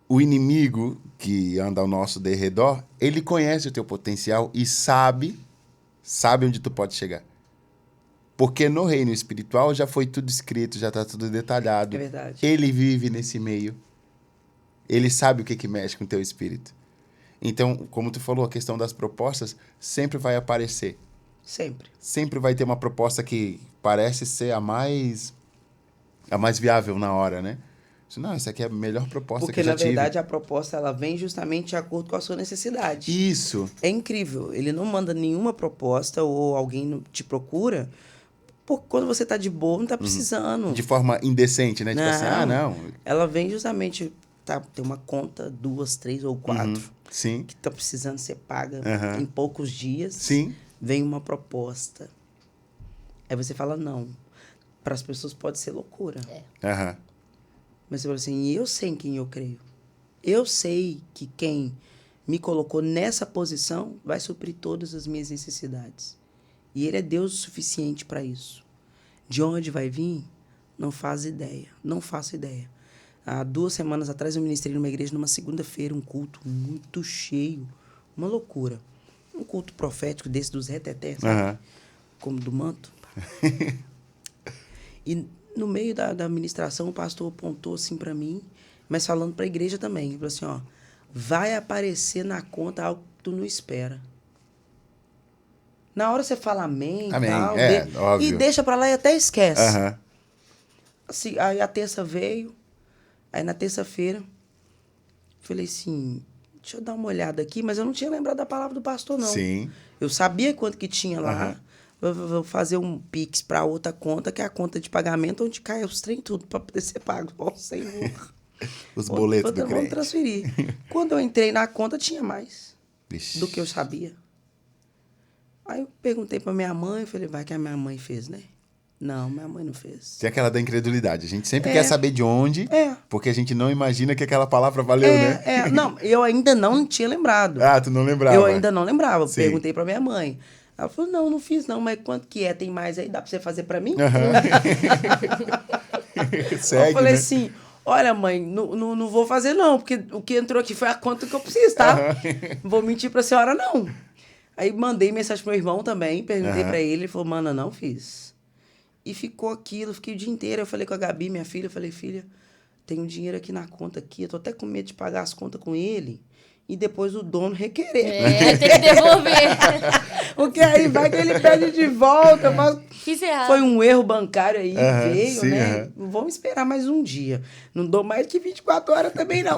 o inimigo que anda ao nosso derredor, ele conhece o teu potencial e sabe onde tu pode chegar. Porque no reino espiritual já foi tudo escrito, já está tudo detalhado. É verdade. Ele vive nesse meio. Ele sabe o que mexe com o teu espírito. Então, como tu falou, a questão das propostas sempre vai aparecer. Sempre. Sempre vai ter uma proposta que parece ser a mais viável na hora, né? Não, essa aqui é a melhor proposta porque, que eu já tive. Porque, na verdade, a proposta ela vem justamente de acordo com a sua necessidade. Isso. É incrível. Ele não manda nenhuma proposta ou alguém te procura porque quando você tá de boa, não tá precisando. De forma indecente, né? Tipo assim, não. Ela vem justamente... tem uma conta, 2, 3 ou 4. Sim. Que tá precisando ser paga em poucos dias. Sim. Vem uma proposta. Aí você fala não. Para as pessoas pode ser loucura. Mas você fala assim, eu sei em quem eu creio. Eu sei que quem me colocou nessa posição vai suprir todas as minhas necessidades. E ele é Deus o suficiente para isso. De onde vai vir? Não faço ideia. Não faço ideia. Há 2 semanas atrás eu ministrei numa igreja numa segunda-feira, um culto muito cheio. Uma loucura. Um culto profético desse dos retetés, como do manto. E no meio da ministração, o pastor apontou assim para mim, mas falando para a igreja também. Ele falou assim, ó, vai aparecer na conta algo que tu não espera. Na hora você fala amém. Tal, óbvio. E deixa para lá e até esquece. Assim, aí a terça veio, aí na terça-feira, falei assim, deixa eu dar uma olhada aqui, mas eu não tinha lembrado da palavra do pastor, não. Sim. Eu sabia quanto que tinha lá. Vou fazer um Pix para outra conta, que é a conta de pagamento, onde cai os trem tudo para poder ser pago. Ó, Senhor. Os boletos do crédito. Vamos transferir. Quando eu entrei na conta, tinha mais Vixe. do que eu sabia. Aí eu perguntei para minha mãe, falei, vai que a minha mãe fez, né? Não, minha mãe não fez. Tem aquela da incredulidade. A gente sempre quer saber de onde, porque a gente não imagina que aquela palavra valeu, né? Não, eu ainda não tinha lembrado. Tu não lembrava? Eu ainda não lembrava. Sim. Perguntei para minha mãe. Ela falou, não fiz não, mas quanto que é? Tem mais aí? Dá para você fazer para mim? Segue, eu falei né? assim, olha mãe, não vou fazer não, porque o que entrou aqui foi a conta que eu preciso, tá? Não vou mentir para a senhora não. Aí mandei mensagem pro meu irmão também, perguntei para ele falou, mana, não fiz. E ficou aquilo, fiquei o dia inteiro. Eu falei com a Gabi, minha filha, eu falei, filha, tem um dinheiro aqui na conta aqui, eu tô até com medo de pagar as contas com ele. e depois o dono requerer. Tem que devolver. Porque aí vai que ele pede de volta. Fiz errado. Foi um erro bancário aí, veio, sim, né? Vamos esperar mais um dia. Não dou mais que 24 horas também, não.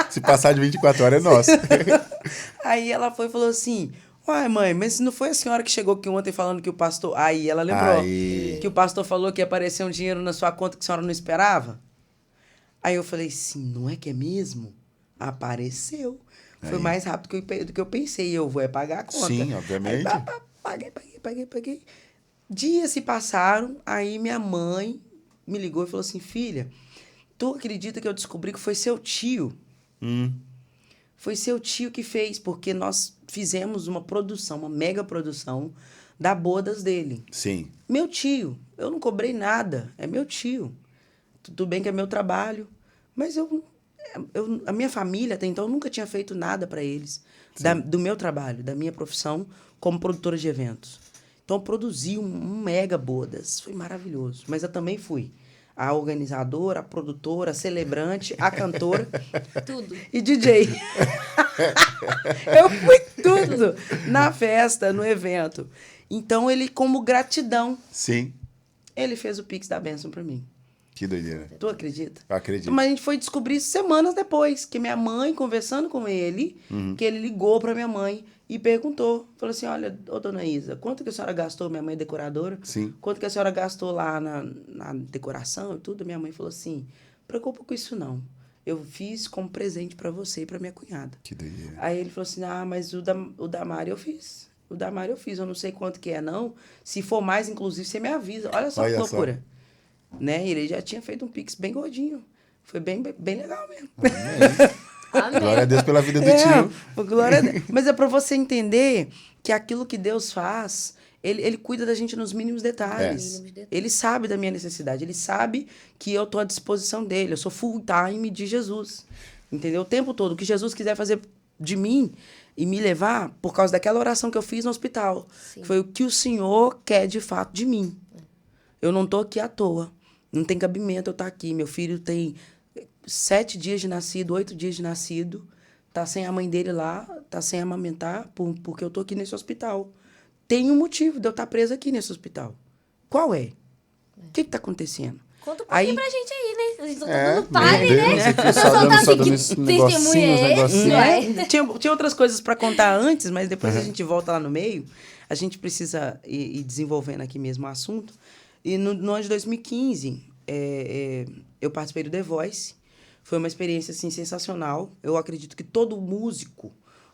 Se passar de 24 horas é nosso. Aí ela foi e falou assim... Uai, mãe, mas não foi a senhora que chegou aqui ontem falando que o pastor... Aí ela lembrou que o pastor falou que ia aparecer um dinheiro na sua conta que a senhora não esperava. Aí eu falei, sim, não é que é mesmo? Apareceu. Foi mais rápido do que eu pensei. Eu vou pagar a conta. Sim, obviamente. Aí, paguei. Dias se passaram, aí minha mãe me ligou e falou assim, filha, tu acredita que eu descobri que foi seu tio? Foi seu tio que fez, porque nós fizemos uma produção, uma mega produção da bodas dele. Sim. Meu tio, eu não cobrei nada, é meu tio. Tudo bem que é meu trabalho, mas a minha família até então nunca tinha feito nada para eles, do meu trabalho, da minha profissão como produtora de eventos. Então eu produzi um mega bodas, foi maravilhoso, mas eu também fui a organizadora, a produtora, a celebrante, a cantora. Tudo. E DJ. Eu fui tudo na festa, no evento. Então, ele, como gratidão, Sim. ele fez o Pix da bênção pra mim. Que doideira. Tu acredita? Eu acredito. Mas a gente foi descobrir isso semanas depois, que minha mãe, conversando com ele, que ele ligou pra minha mãe e perguntou. Falou assim, olha, ô dona Isa, quanto que a senhora gastou? Minha mãe é decoradora. Sim. Quanto que a senhora gastou lá na decoração e tudo? Minha mãe falou assim, não preocupa com isso não. Eu fiz como presente pra você e pra minha cunhada. Que doideira. Aí ele falou assim, mas o da Mari eu fiz. O da Mari eu fiz, eu não sei quanto que é não. Se for mais, inclusive, você me avisa. Olha só que loucura. Né? Ele já tinha feito um Pix bem gordinho. Foi bem legal mesmo. Amém. Glória a Deus pela vida do tio. Glória a Deus. Mas é para você entender que aquilo que Deus faz, ele cuida da gente nos mínimos detalhes. Ele sabe da minha necessidade. Ele sabe que eu estou à disposição dele. Eu sou full time de Jesus. Entendeu? O tempo todo. O que Jesus quiser fazer de mim e me levar por causa daquela oração que eu fiz no hospital. Foi o que o Senhor quer de fato de mim. Eu não estou aqui à toa. Não tem cabimento eu estar aqui. Meu filho tem 7 dias de nascido, 8 dias de nascido. Tá sem a mãe dele lá, tá sem amamentar, porque eu tô aqui nesse hospital. Tem um motivo de eu estar presa aqui nesse hospital. Qual é? O que tá acontecendo? Conta um pouquinho pra gente aí, né? A gente só tá dando pare, Deus, né? aqui só dando esses negocinhos. Tinha outras coisas para contar antes, mas depois a gente volta lá no meio. A gente precisa ir desenvolvendo aqui mesmo o assunto. E no ano de 2015, eu participei do The Voice. Foi uma experiência assim, sensacional. Eu acredito que todo músico,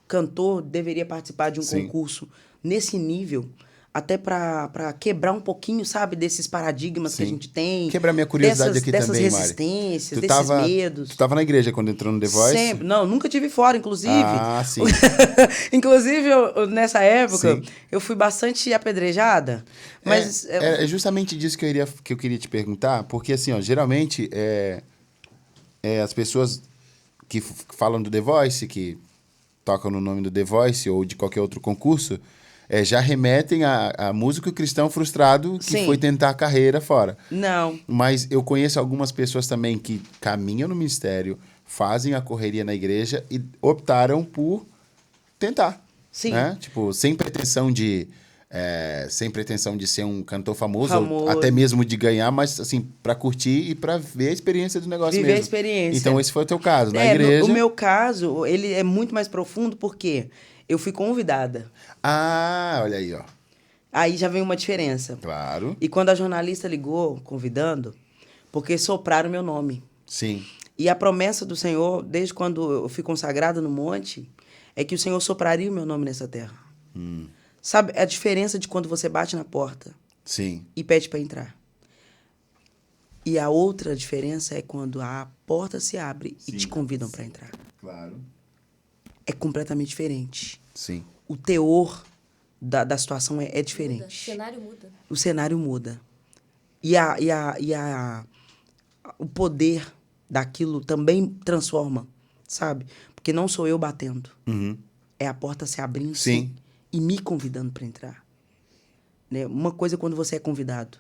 cantor, deveria participar de um concurso nesse nível, até para quebrar um pouquinho, sabe, desses paradigmas que a gente tem. Quebrar minha curiosidade aqui dessas também, resistências, desses medos. Tu estava na igreja quando entrou no The Voice? Sempre. Não, nunca tive fora, inclusive. Ah, sim. Inclusive, nessa época, eu fui bastante apedrejada. Mas é justamente disso que eu queria te perguntar, porque assim, ó, geralmente as pessoas que falam do The Voice, que tocam no nome do The Voice ou de qualquer outro concurso, já remetem a músico cristão frustrado que foi tentar a carreira fora. Não. Mas eu conheço algumas pessoas também que caminham no ministério, fazem a correria na igreja e optaram por tentar. Sim. Né? Tipo, sem pretensão de ser um cantor famoso. Ou até mesmo de ganhar, mas assim, para curtir e para ver a experiência do negócio mesmo. Viver a experiência. Então, esse foi o teu caso, na igreja. O meu caso, ele é muito mais profundo porque eu fui convidada. Ah, olha aí, ó. Aí já vem uma diferença. Claro. E quando a jornalista ligou, convidando, porque sopraram meu nome. Sim. E a promessa do Senhor, desde quando eu fui consagrada no monte, é que o Senhor sopraria o meu nome nessa terra. Sabe a diferença de quando você bate na porta e pede para entrar? E a outra diferença é quando a porta se abre e te convidam para entrar. Claro. É completamente diferente. Sim. O teor da situação é diferente. O cenário muda. O cenário muda. O poder daquilo também transforma, sabe? Porque não sou eu batendo. É a porta se abrindo e me convidando para entrar. Né? Uma coisa é quando você é convidado.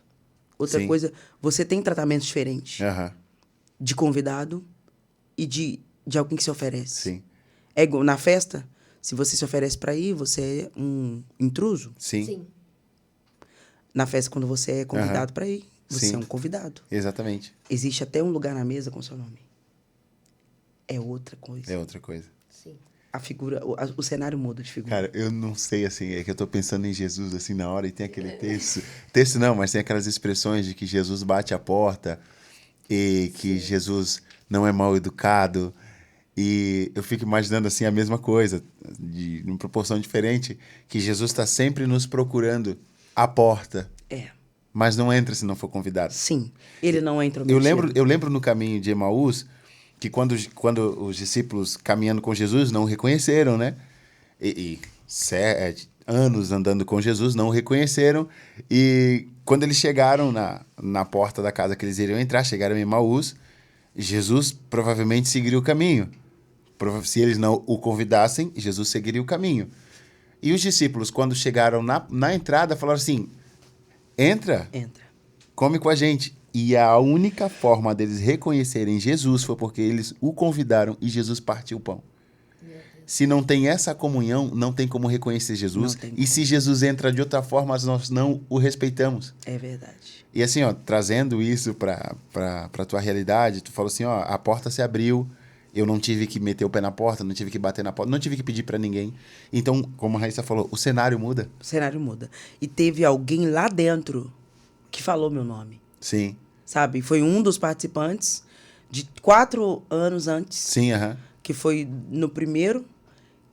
Outra coisa, você tem tratamentos diferentes. De convidado e de alguém que se oferece. Sim. É igual na festa, se você se oferece para ir, você é um intruso. Sim. Sim. Na festa, quando você é convidado para ir, você Sim. é um convidado. Exatamente. Existe até um lugar na mesa com seu nome. É outra coisa. É outra coisa. Sim. A figura, o cenário muda de figura. Cara, eu não sei, assim, é que eu tô pensando em Jesus, assim, na hora, e tem aquele texto. Texto não, mas tem aquelas expressões de que Jesus bate a porta e que Jesus não é mal educado. E eu fico imaginando, assim, a mesma coisa, de uma proporção diferente, que Jesus está sempre nos procurando à porta, É. mas não entra se não for convidado. Sim. Ele não entra Eu lembro no caminho de Emaús que quando os discípulos caminhando com Jesus não o reconheceram, né? Anos andando com Jesus não o reconheceram. E quando eles chegaram na porta da casa que eles iriam entrar, chegaram em Emaús, Jesus provavelmente seguiria o caminho. Se eles não o convidassem, Jesus seguiria o caminho. E os discípulos, quando chegaram na entrada, falaram assim: entra, come com a gente. E a única forma deles reconhecerem Jesus foi porque eles o convidaram e Jesus partiu o pão. Se não tem essa comunhão, não tem como reconhecer Jesus. E se Jesus entra de outra forma, nós não o respeitamos. É verdade. E assim, ó, trazendo isso para tua realidade, tu falou assim, ó, a porta se abriu, eu não tive que meter o pé na porta, não tive que bater na porta, não tive que pedir para ninguém. Então, como a Raíssa falou, o cenário muda. O cenário muda. E teve alguém lá dentro que falou meu nome. Sim. Sabe? Foi um dos participantes de 4 anos antes. Sim, aham. Que foi no primeiro,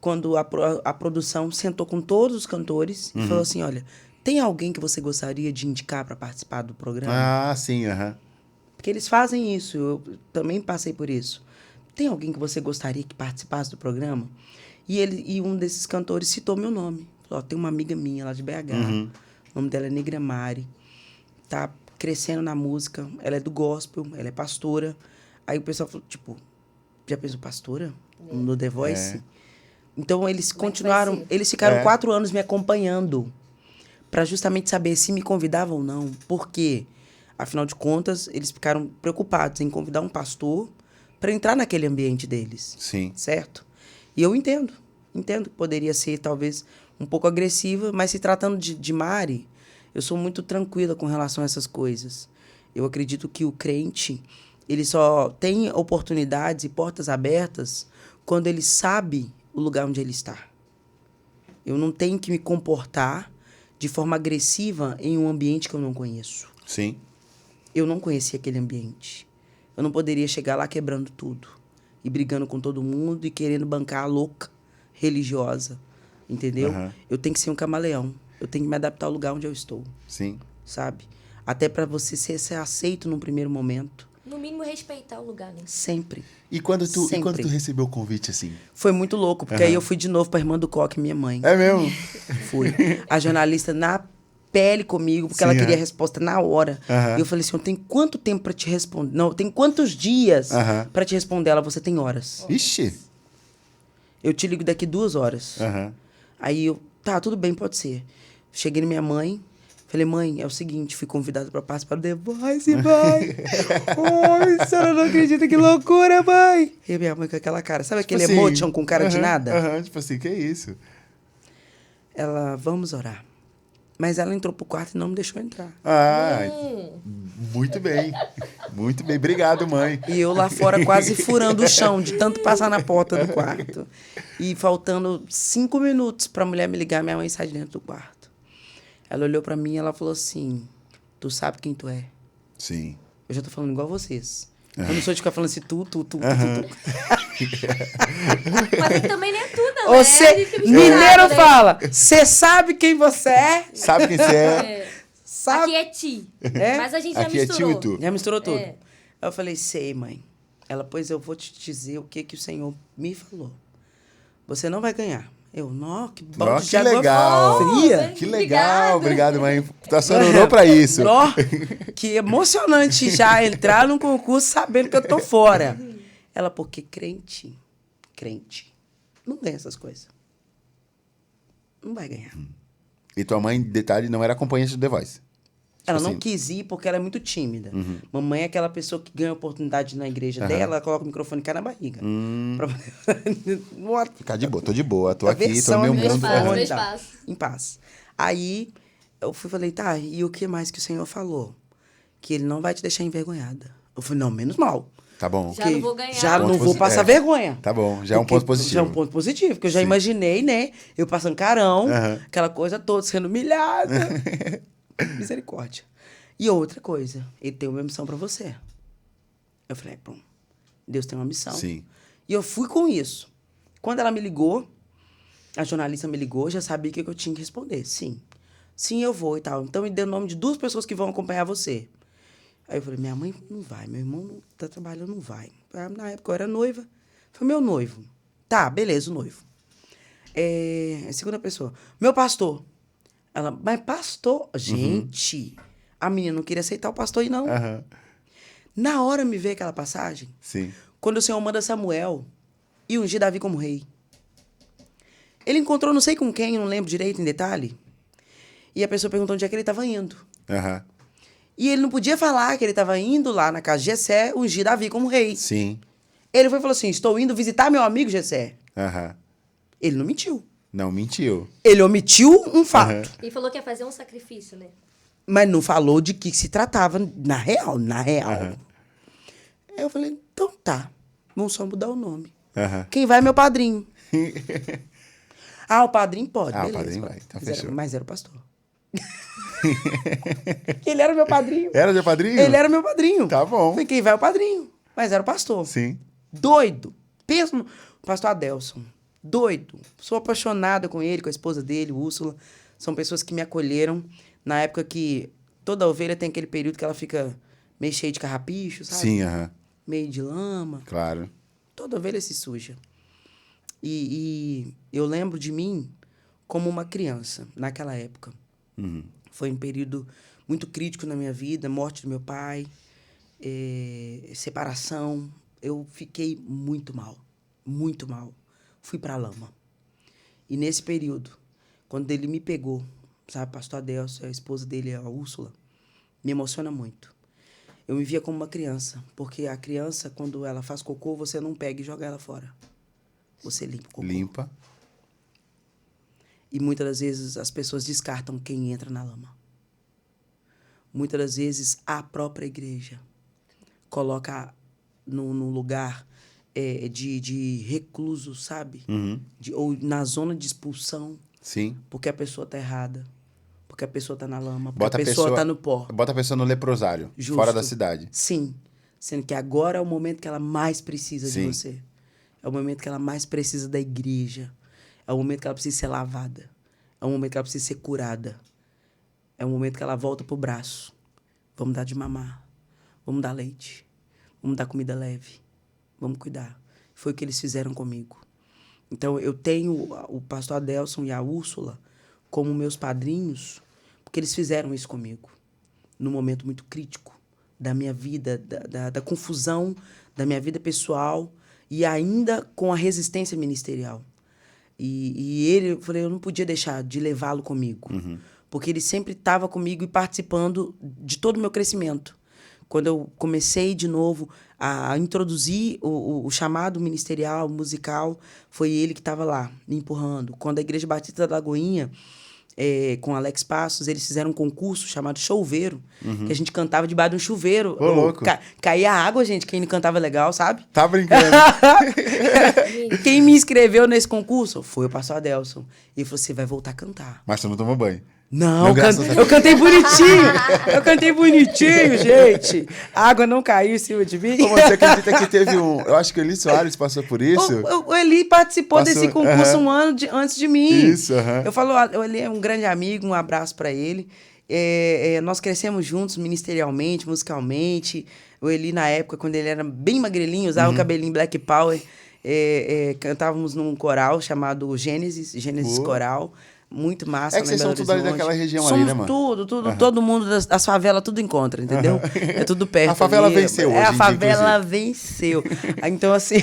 quando a produção sentou com todos os cantores e falou assim, olha, tem alguém que você gostaria de indicar para participar do programa? Ah, sim, aham. Porque eles fazem isso, eu também passei por isso. Tem alguém que você gostaria que participasse do programa? E um desses cantores citou meu nome. Falou, tem uma amiga minha lá de BH, o nome dela é Negra Mari, tá crescendo na música, ela é do gospel, ela é pastora. Aí o pessoal falou, tipo, já pensou pastora? No The Voice? É. Então eles Como é que continuaram, vai ser? eles ficaram 4 anos me acompanhando para justamente saber se me convidavam ou não. Por quê? Afinal de contas, eles ficaram preocupados em convidar um pastor para entrar naquele ambiente deles. Sim. Certo? E eu entendo. Entendo que poderia ser, talvez, um pouco agressiva, mas se tratando de Mari, eu sou muito tranquila com relação a essas coisas. Eu acredito que o crente, ele só tem oportunidades e portas abertas quando ele sabe o lugar onde ele está. Eu não tenho que me comportar de forma agressiva em um ambiente que eu não conheço. Sim. Eu não conhecia aquele ambiente. Eu não poderia chegar lá quebrando tudo e brigando com todo mundo e querendo bancar a louca religiosa, entendeu? Eu tenho que ser um camaleão. Eu tenho que me adaptar ao lugar onde eu estou. Sim. Sabe? Até para você ser aceito num primeiro momento. No mínimo, respeitar o lugar, né? Sempre. E quando tu Sempre. recebeu o convite, assim? Foi muito louco, porque aí eu fui de novo pra irmã do Coque, minha mãe. É mesmo? Fui. A jornalista na pele comigo, porque ela queria a resposta na hora. E eu falei assim, eu tenho quanto tempo pra te responder? Não, tem quantos dias pra te responder? Ela, você tem horas. Ixi. Eu te ligo daqui 2 horas. Aí eu, tá, tudo bem, pode ser. Cheguei na minha mãe, falei, mãe, é o seguinte, fui convidada pra participar do The Voice, mãe. Ai, a senhora não acredita, que loucura, mãe. E a minha mãe com aquela cara, sabe Tipo aquele assim, emotion com cara de nada? Tipo assim, que isso? Ela, vamos orar. Mas ela entrou pro quarto e não me deixou entrar. Ah, muito bem. Muito bem. Obrigado, mãe. E eu lá fora quase furando o chão, de tanto passar na porta do quarto. E faltando 5 minutos pra mulher me ligar, minha mãe sai de dentro do quarto. Ela olhou pra mim e ela falou assim, tu sabe quem tu é? Sim. Eu já tô falando igual vocês. Eu não sou de ficar falando assim, tu. Mas também nem é tudo, né? Você, mineiro fala, você sabe quem você é? Sabe quem você é? Sabe? Aqui é ti. Mas a gente já Aqui é misturou. tio e tu. Já misturou tudo. É. Aí eu falei, sei, mãe. Ela, pois eu vou te dizer o que o Senhor me falou. Você não vai ganhar. Eu, não, que Ó, balde que de água legal. fria. Que legal. Obrigado. Obrigado, mãe. A senhora orou pra isso. Ó, que emocionante já entrar num concurso sabendo que eu tô fora. Ela, porque crente não ganha essas coisas. Não vai ganhar. E tua mãe, detalhe, não era acompanhante do The Voice. Ela não quis ir porque ela é muito tímida. Mamãe é aquela pessoa que ganha oportunidade na igreja dela, ela coloca o microfone cá na barriga. Ficar de boa, tô de boa, tô aqui, tô versão no meu mundo. Espaço. Em paz. Aí, eu falei, tá, e o que mais que o Senhor falou? Que ele não vai te deixar envergonhada. Eu falei, não, menos mal. Tá bom. Já não vou ganhar. Já não vou passar vergonha. Tá bom, já é um ponto positivo. Já é um ponto positivo, porque eu já imaginei, né? Eu passando carão, aquela coisa toda, sendo humilhada. Misericórdia. E outra coisa, ele tem uma missão pra você. Eu falei, bom, Deus tem uma missão. Sim. E eu fui com isso. Quando ela me ligou, a jornalista me ligou, já sabia o que eu tinha que responder. Sim. Sim, eu vou e tal. Então, me deu o nome de 2 pessoas que vão acompanhar você. Aí eu falei, minha mãe não vai, meu irmão não tá trabalhando, não vai. Na época eu era noiva. Foi meu noivo. Tá, beleza, o noivo. A segunda pessoa, meu pastor. Ela, mas pastor? Gente, a menina não queria aceitar o pastor aí, não. Na hora me veio aquela passagem. Sim. Quando o Senhor manda Samuel e ungir Davi como rei. Ele encontrou não sei com quem, não lembro direito em detalhe. E a pessoa perguntou onde é que ele estava indo. E ele não podia falar que ele estava indo lá na casa de Jessé ungir Davi como rei. Sim. Ele foi e falou assim, estou indo visitar meu amigo Jessé. Ele não mentiu. Não mentiu. Ele omitiu um fato. E falou que ia fazer um sacrifício, né? Mas não falou de que se tratava na real. Aí eu falei, então tá, vamos só mudar o nome. Quem vai é meu padrinho. O padrinho pode, beleza. O padrinho vai, então fechou. Mas era o pastor. Ele era meu padrinho. Era meu padrinho? Ele era meu padrinho. Tá bom. Falei, quem vai é o padrinho. Mas era o pastor. Sim. Doido. Pensa no pastor Adelson. Doido. Sou apaixonada com ele, com a esposa dele, Úrsula. São pessoas que me acolheram na época que toda ovelha tem aquele período que ela fica meio cheia de carrapicho, sabe? Sim, Meio de lama. Claro. Toda ovelha se suja. E eu lembro de mim como uma criança naquela época. Foi um período muito crítico na minha vida, morte do meu pai, separação. Eu fiquei muito mal, muito mal. Fui pra lama. E nesse período, quando ele me pegou, sabe, pastor Adelson, a esposa dele, a Úrsula, me emociona muito. Eu me via como uma criança, porque a criança, quando ela faz cocô, você não pega e joga ela fora. Você limpa o cocô. Limpa. E muitas das vezes as pessoas descartam quem entra na lama. Muitas das vezes a própria igreja coloca num lugar de recluso, sabe? Ou na zona de expulsão. Sim. Porque a pessoa tá errada. Porque a pessoa tá na lama. Porque a pessoa tá no pó. Bota a pessoa no leprosário. Justo. Fora da cidade. Sim. Sendo que agora é o momento que ela mais precisa de você. É o momento que ela mais precisa da igreja. É o momento que ela precisa ser lavada. É o momento que ela precisa ser curada. É o momento que ela volta pro braço. Vamos dar de mamar. Vamos dar leite. Vamos dar comida leve. Vamos cuidar. Foi o que eles fizeram comigo. Então, eu tenho o pastor Adelson e a Úrsula como meus padrinhos, porque eles fizeram isso comigo. Num momento muito crítico da minha vida, da confusão da minha vida pessoal e ainda com a resistência ministerial. E ele, eu falei, eu não podia deixar de levá-lo comigo. Porque ele sempre estava comigo e participando de todo o meu crescimento. Quando eu comecei de novo a introduzir o chamado ministerial, musical, foi ele que estava lá, me empurrando. Quando a Igreja Batista da Lagoinha, com Alex Passos, eles fizeram um concurso chamado Choveiro, que a gente cantava debaixo de um chuveiro. Ô, louco. Caía água, gente, quem não cantava legal, sabe? Tá brincando. E quem me inscreveu nesse concurso foi o pastor Adelson. E ele falou, você vai voltar a cantar. Mas tu não tomou banho. Não, eu cantei bonitinho. Eu cantei bonitinho, gente. A água não caiu em cima de mim. Como você acredita que teve um... Eu acho que o Eli Soares passou por isso. O Eli participou desse concurso um ano antes de mim. Isso, Eu falo, o Eli é um grande amigo, um abraço para ele. Nós crescemos juntos ministerialmente, musicalmente. O Eli, na época, quando ele era bem magrelinho, usava o cabelinho Black Power. Cantávamos num coral chamado Gênesis Coral. Muito massa. É que vocês são tudo ali daquela região. Somos ali, né, mano? Tudo. Todo mundo das favelas, tudo encontra, entendeu? É tudo perto. A favela venceu hoje. A favela venceu. Então, assim...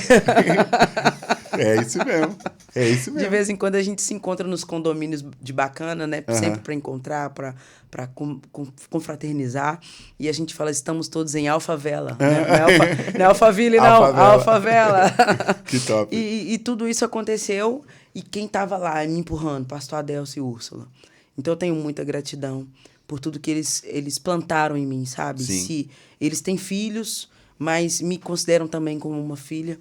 É isso mesmo. É isso mesmo. De vez em quando a gente se encontra nos condomínios de bacana, né? Sempre para encontrar, para confraternizar. E a gente fala, estamos todos em Alfavela. Né? Não é Alphaville, não. Alfavela. Que top. E tudo isso aconteceu. E quem estava lá me empurrando? Pastor Adelcio e Úrsula. Então eu tenho muita gratidão por tudo que eles plantaram em mim, sabe? Sim. Se eles têm filhos, mas me consideram também como uma filha.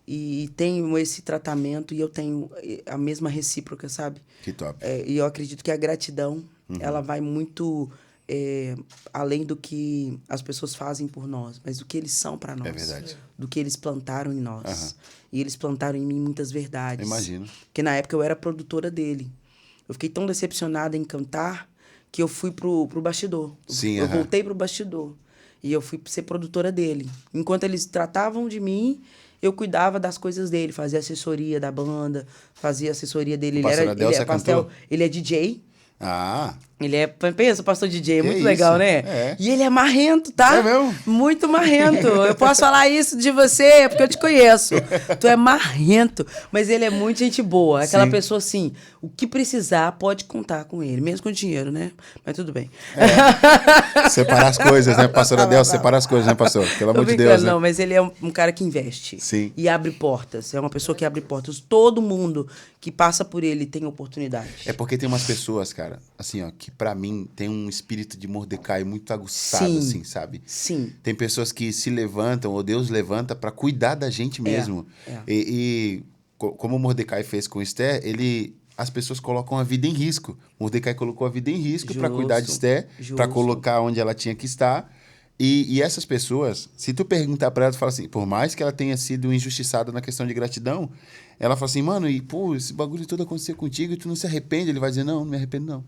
E tenho esse tratamento e eu tenho a mesma recíproca, sabe? Que top. E eu acredito que a gratidão, ela vai muito além do que as pessoas fazem por nós, mas do que eles são para nós. É verdade. Do que eles plantaram em nós. E eles plantaram em mim muitas verdades. Imagino. Porque na época eu era produtora dele. Eu fiquei tão decepcionada em cantar que eu fui pro bastidor. Sim, eu voltei pro bastidor. E eu fui ser produtora dele. Enquanto eles tratavam de mim, eu cuidava das coisas dele, fazia assessoria da banda, fazia assessoria dele. Ele é DJ. Ah. Ele é, pensa, o pastor DJ, é muito isso? legal, né? É. E ele é marrento, tá? É mesmo? Muito marrento. Eu posso falar isso de você porque eu te conheço. Tu é marrento, mas ele é muito gente boa. Aquela pessoa assim, o que precisar pode contar com ele, mesmo com dinheiro, né? Mas tudo bem. Separar as coisas, né, pastor Adelcio? Separar as coisas, né, pastor? Pelo amor de Deus, né? Não, mas ele é um cara que investe. Sim. E abre portas. É uma pessoa que abre portas. Todo mundo que passa por ele tem oportunidade. É porque tem umas pessoas, cara, assim, ó, que pra mim tem um espírito de Mordecai muito aguçado, assim, sabe? Sim. Tem pessoas que se levantam, ou Deus levanta pra cuidar da gente mesmo. Como o Mordecai fez com Esther, as pessoas colocam a vida em risco. Mordecai colocou a vida em risco para cuidar de Esther, para colocar onde ela tinha que estar. E essas pessoas, se tu perguntar para ela, tu fala assim, por mais que ela tenha sido injustiçada na questão de gratidão, ela fala assim, mano, esse bagulho todo aconteceu contigo e tu não se arrepende? Ele vai dizer, não me arrependo não.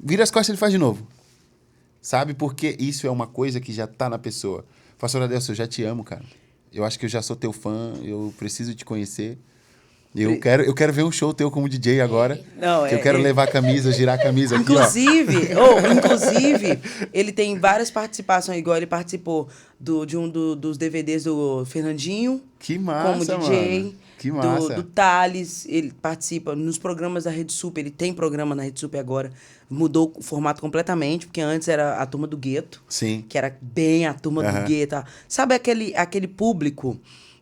Vira as costas e ele faz de novo. Sabe? Porque isso é uma coisa que já tá na pessoa. Pastor Adelcio, eu já te amo, cara. Eu acho que eu já sou teu fã, eu preciso te conhecer. Eu quero ver um show teu como DJ agora. Eu quero levar a camisa, girar a camisa inclusive, aqui, ó. Inclusive, ele tem várias participações, igual ele participou de um dos DVDs do Fernandinho. Que massa, como DJ. Mano. Que massa. Do Thales, ele participa nos programas da Rede Super. Ele tem programa na Rede Super agora. Mudou o formato completamente, porque antes era a Turma do Gueto. Sim. Que era bem a Turma do Gueto. Sabe aquele público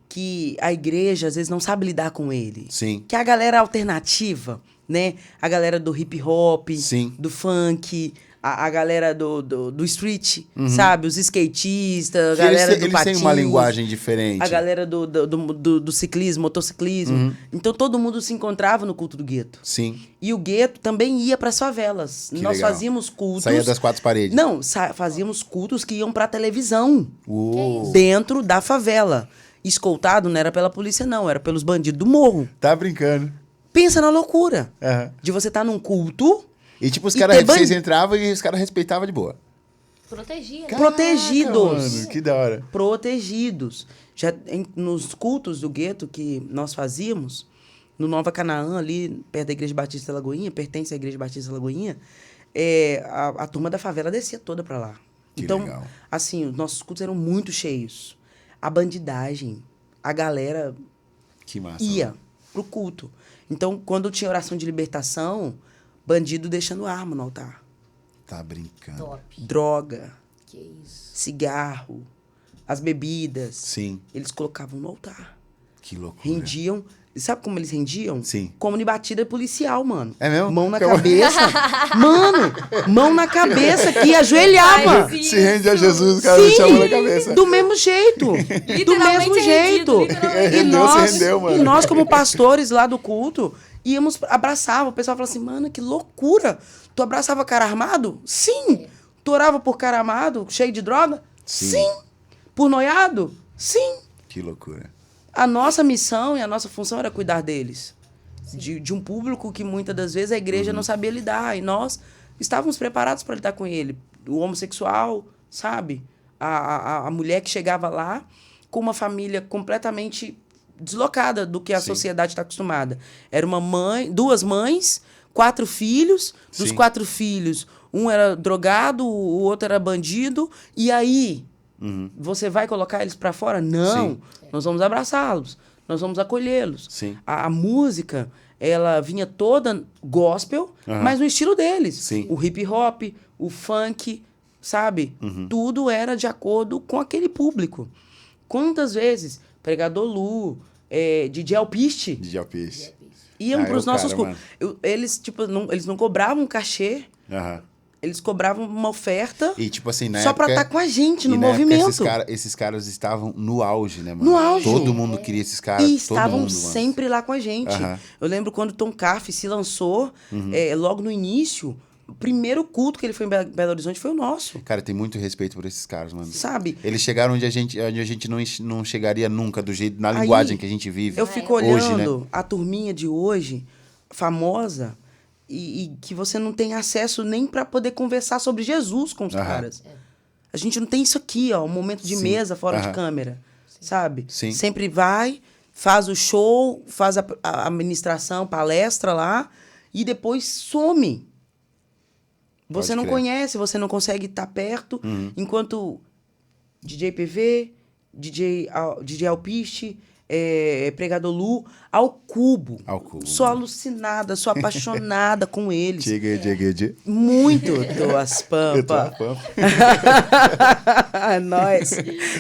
que a igreja, às vezes, não sabe lidar com ele? Sim. Que é a galera alternativa, né? A galera do hip hop, sim, do funk, a galera do street, sabe? Os skatistas, a galera do patins. Eles têm uma linguagem diferente. A galera do ciclismo, motociclismo. Então, todo mundo se encontrava no culto do gueto. Sim. E o gueto também ia para as favelas. Nós fazíamos cultos... Saía das quatro paredes. Não, fazíamos cultos que iam para televisão. Dentro da favela. Escoltado não era pela polícia, não. Era pelos bandidos do morro. Tá brincando. Pensa na loucura. De você estar num culto... E tipo, os caras, vocês entravam e os caras respeitavam de boa. Protegia, né? Protegidos. Mano, que da hora. Protegidos. Já nos cultos do gueto que nós fazíamos, no Nova Canaã, ali, perto da Igreja Batista Lagoinha, pertence à Igreja Batista Lagoinha, a turma da favela descia toda pra lá. Que então, legal. assim, os nossos cultos eram muito cheios. A bandidagem, a galera que massa, ia mano. Pro culto. Então, quando tinha oração de libertação, bandido deixando arma no altar. Tá brincando. Top. Droga. Que isso. Cigarro. As bebidas. Sim. Eles colocavam no altar. Que loucura. Rendiam. Sabe como eles rendiam? Sim. Como de batida policial, mano. É mesmo? Mão na cabeça. Mano, mão na cabeça aqui, ajoelhava. Se rende a Jesus, o cara deixa a mão na cabeça. Do mesmo jeito. Do mesmo jeito. E nós, como pastores lá do culto, íamos, abraçava. O pessoal falava assim, mano, que loucura. Tu abraçava cara armado? Sim. Tu orava por cara armado, cheio de droga? Sim. Por noiado? Sim. Que loucura. A nossa missão e a nossa função era cuidar deles. De um público que muitas das vezes a igreja não sabia lidar. E nós estávamos preparados para lidar com ele. O homossexual, sabe? A mulher que chegava lá com uma família completamente deslocada do que a sociedade está acostumada. Era uma mãe, 2 mães, 4 filhos. Dos 4 filhos, um era drogado, o outro era bandido. E aí, você vai colocar eles para fora? Não. Nós vamos abraçá-los. nós vamos acolhê-los. Sim. A música, ela vinha toda gospel, mas no estilo deles. Sim. O hip hop, o funk, sabe? Tudo era de acordo com aquele público. Quantas vezes Pregador Lu, DJ Alpiste DJ Alpiste. iam para os nossos cara, cultos. Eles, tipo, eles não cobravam cachê, eles cobravam uma oferta E, tipo assim, só para estar com a gente no na época, movimento. esses caras estavam no auge, né, mano? No auge. Todo mundo queria esses caras. E todo estavam mundo, mano. sempre lá com a gente. Eu lembro quando Tom Carf se lançou, logo no início, o primeiro culto que ele foi em Belo Horizonte foi o nosso. Cara, tem muito respeito por esses caras, mano. Sabe? Eles chegaram onde a gente não chegaria nunca, do jeito, na linguagem que a gente vive. Eu fico hoje, olhando né? a turminha de hoje, famosa, e que você não tem acesso nem para poder conversar sobre Jesus com os caras. A gente não tem isso aqui, ó, um momento de mesa fora de câmera, sabe? Sim. Sempre vai, faz o show, faz a administração, palestra lá, e depois some. Você não conhece, você não consegue estar perto, enquanto DJ PV, DJ Alpiste, Pregador Lu, ao cubo. Sou alucinada, sou apaixonada com eles. Muito, Tuas Pampa. Nós.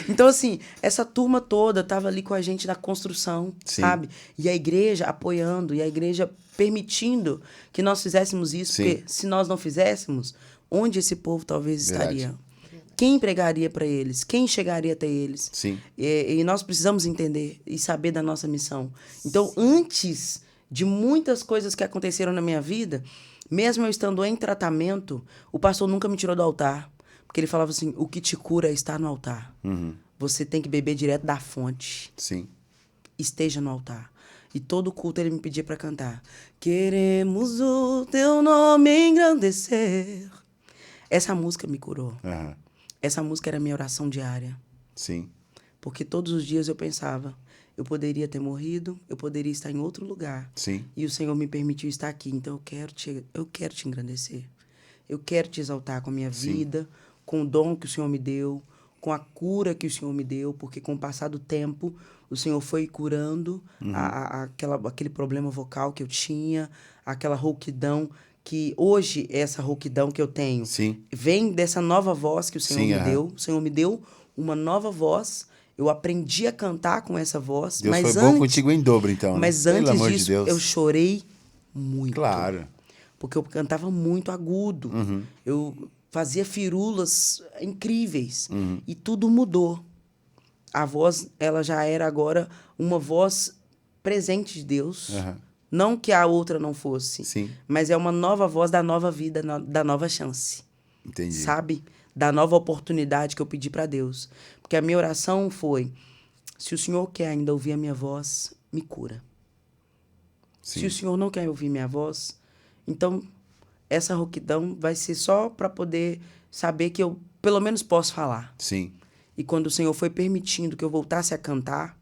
Então, assim, essa turma toda tava ali com a gente na construção, sabe? E a igreja apoiando, e a igreja permitindo que nós fizéssemos isso, porque se nós não fizéssemos, onde esse povo talvez estaria? Quem pregaria para eles? Quem chegaria até eles? Sim. E nós precisamos entender e saber da nossa missão. Então, antes de muitas coisas que aconteceram na minha vida, mesmo eu estando em tratamento, o pastor nunca me tirou do altar. Porque ele falava assim, o que te cura é estar no altar. Você tem que beber direto da fonte. Sim. Esteja no altar. E todo culto ele me pedia para cantar. Queremos o teu nome engrandecer. Essa música me curou. Essa música era a minha oração diária. Sim. Porque todos os dias eu pensava, eu poderia ter morrido, eu poderia estar em outro lugar. Sim. E o Senhor me permitiu estar aqui. Então eu quero te engrandecer. Eu quero te exaltar com a minha vida, com o dom que o Senhor me deu, com a cura que o Senhor me deu, porque com o passar do tempo, o Senhor foi curando aquele problema vocal que eu tinha, aquela rouquidão, que hoje essa rouquidão que eu tenho vem dessa nova voz que o Senhor me deu. O Senhor me deu uma nova voz. Eu aprendi a cantar com essa voz. Deus foi bom contigo em dobro, então. Mas né? antes disso, eu chorei muito. Claro. Porque eu cantava muito agudo. Eu fazia firulas incríveis. E tudo mudou. A voz, ela já era agora uma voz presente de Deus. Não que a outra não fosse. Mas é uma nova voz da nova vida, da nova chance. Entendi. Sabe? Da nova oportunidade que eu pedi para Deus. Porque a minha oração foi, se o Senhor quer ainda ouvir a minha voz, me cura. Se o Senhor não quer ouvir minha voz, então essa rouquidão vai ser só para poder saber que eu pelo menos posso falar. E quando o Senhor foi permitindo que eu voltasse a cantar,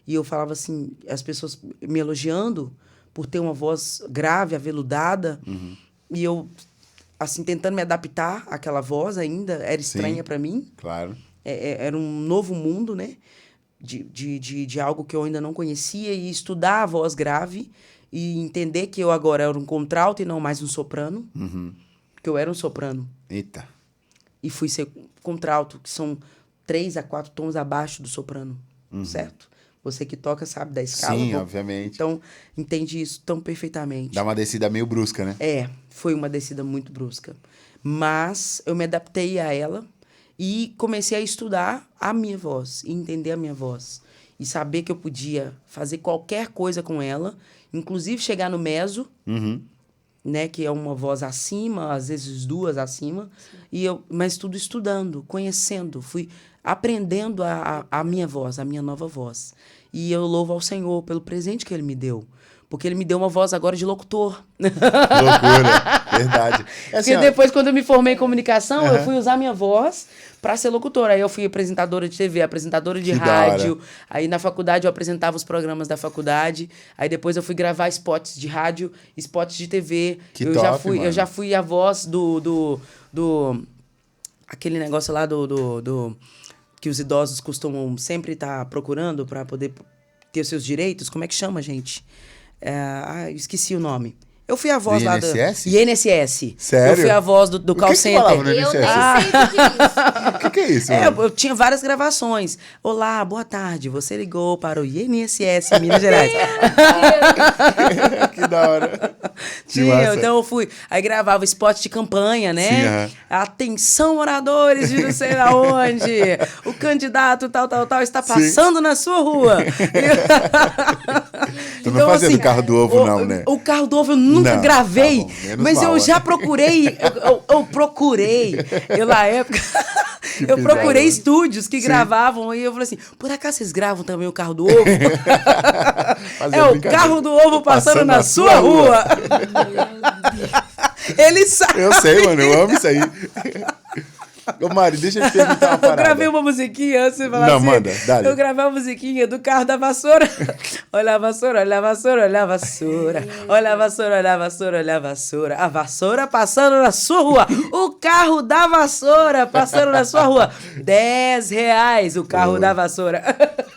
e eu falava assim, as pessoas me elogiando por ter uma voz grave, aveludada, e eu, assim, tentando me adaptar àquela voz ainda, era estranha para mim. Claro. Era um novo mundo, né? De algo que eu ainda não conhecia, e estudar a voz grave, e entender que eu agora era um contralto e não mais um soprano, porque eu era um soprano. Eita. E fui ser contralto, que são 3 a 4 tons abaixo do soprano, certo? Você que toca sabe da escala. Sim, obviamente. Então, entende isso tão perfeitamente. Dá uma descida meio brusca, né? Foi uma descida muito brusca. Mas eu me adaptei a ela e comecei a estudar a minha voz, e entender a minha voz. E saber que eu podia fazer qualquer coisa com ela, inclusive chegar no meso, né, que é uma voz acima, às vezes 2 acima, mas tudo estudando, conhecendo, fui aprendendo a minha voz, a minha nova voz. E eu louvo ao Senhor pelo presente que Ele me deu, porque Ele me deu uma voz agora de locutor. Loucura, verdade. Porque depois, quando eu me formei em comunicação, eu fui usar minha voz para ser locutora. Aí eu fui apresentadora de TV, apresentadora de rádio. Aí na faculdade eu apresentava os programas da faculdade. Aí depois eu fui gravar spots de rádio, spots de TV. Eu já fui a voz do aquele negócio lá do que os idosos costumam sempre estar procurando para poder ter os seus direitos, como é que chama, gente? Esqueci o nome. Eu fui a voz lá do INSS. Sério? Eu fui a voz do call center. Eu nem sei o que é isso. O que é isso? Eu tinha várias gravações. Olá, boa tarde. Você ligou para o INSS Minas Gerais. Que da hora. Tinha, então eu fui. Aí gravava spot de campanha, né? Sim, Atenção, moradores de não sei aonde. O candidato tal está passando na sua rua. Tu não fazia do carro do ovo, não, né? O carro do ovo eu nunca gravei, tá bom, mas mal, eu já procurei. Eu procurei. Eu, na época. Eu procurei estúdios que gravavam e eu falei assim: por acaso vocês gravam também o carro do ovo? É o carro do ovo passando na sua rua. Ele sabe. Eu sei, mano, eu amo isso aí. Ô, Mari, deixa eu te perguntar uma parada. Eu gravei uma musiquinha antes de falar Não, assim. manda, dale. Eu gravei uma musiquinha do carro da vassoura. Olha a vassoura, olha a vassoura, olha a vassoura. Olha a vassoura, olha a vassoura, olha a vassoura. A vassoura passando na sua rua. O carro da vassoura passando na sua rua. R$10 o carro da vassoura.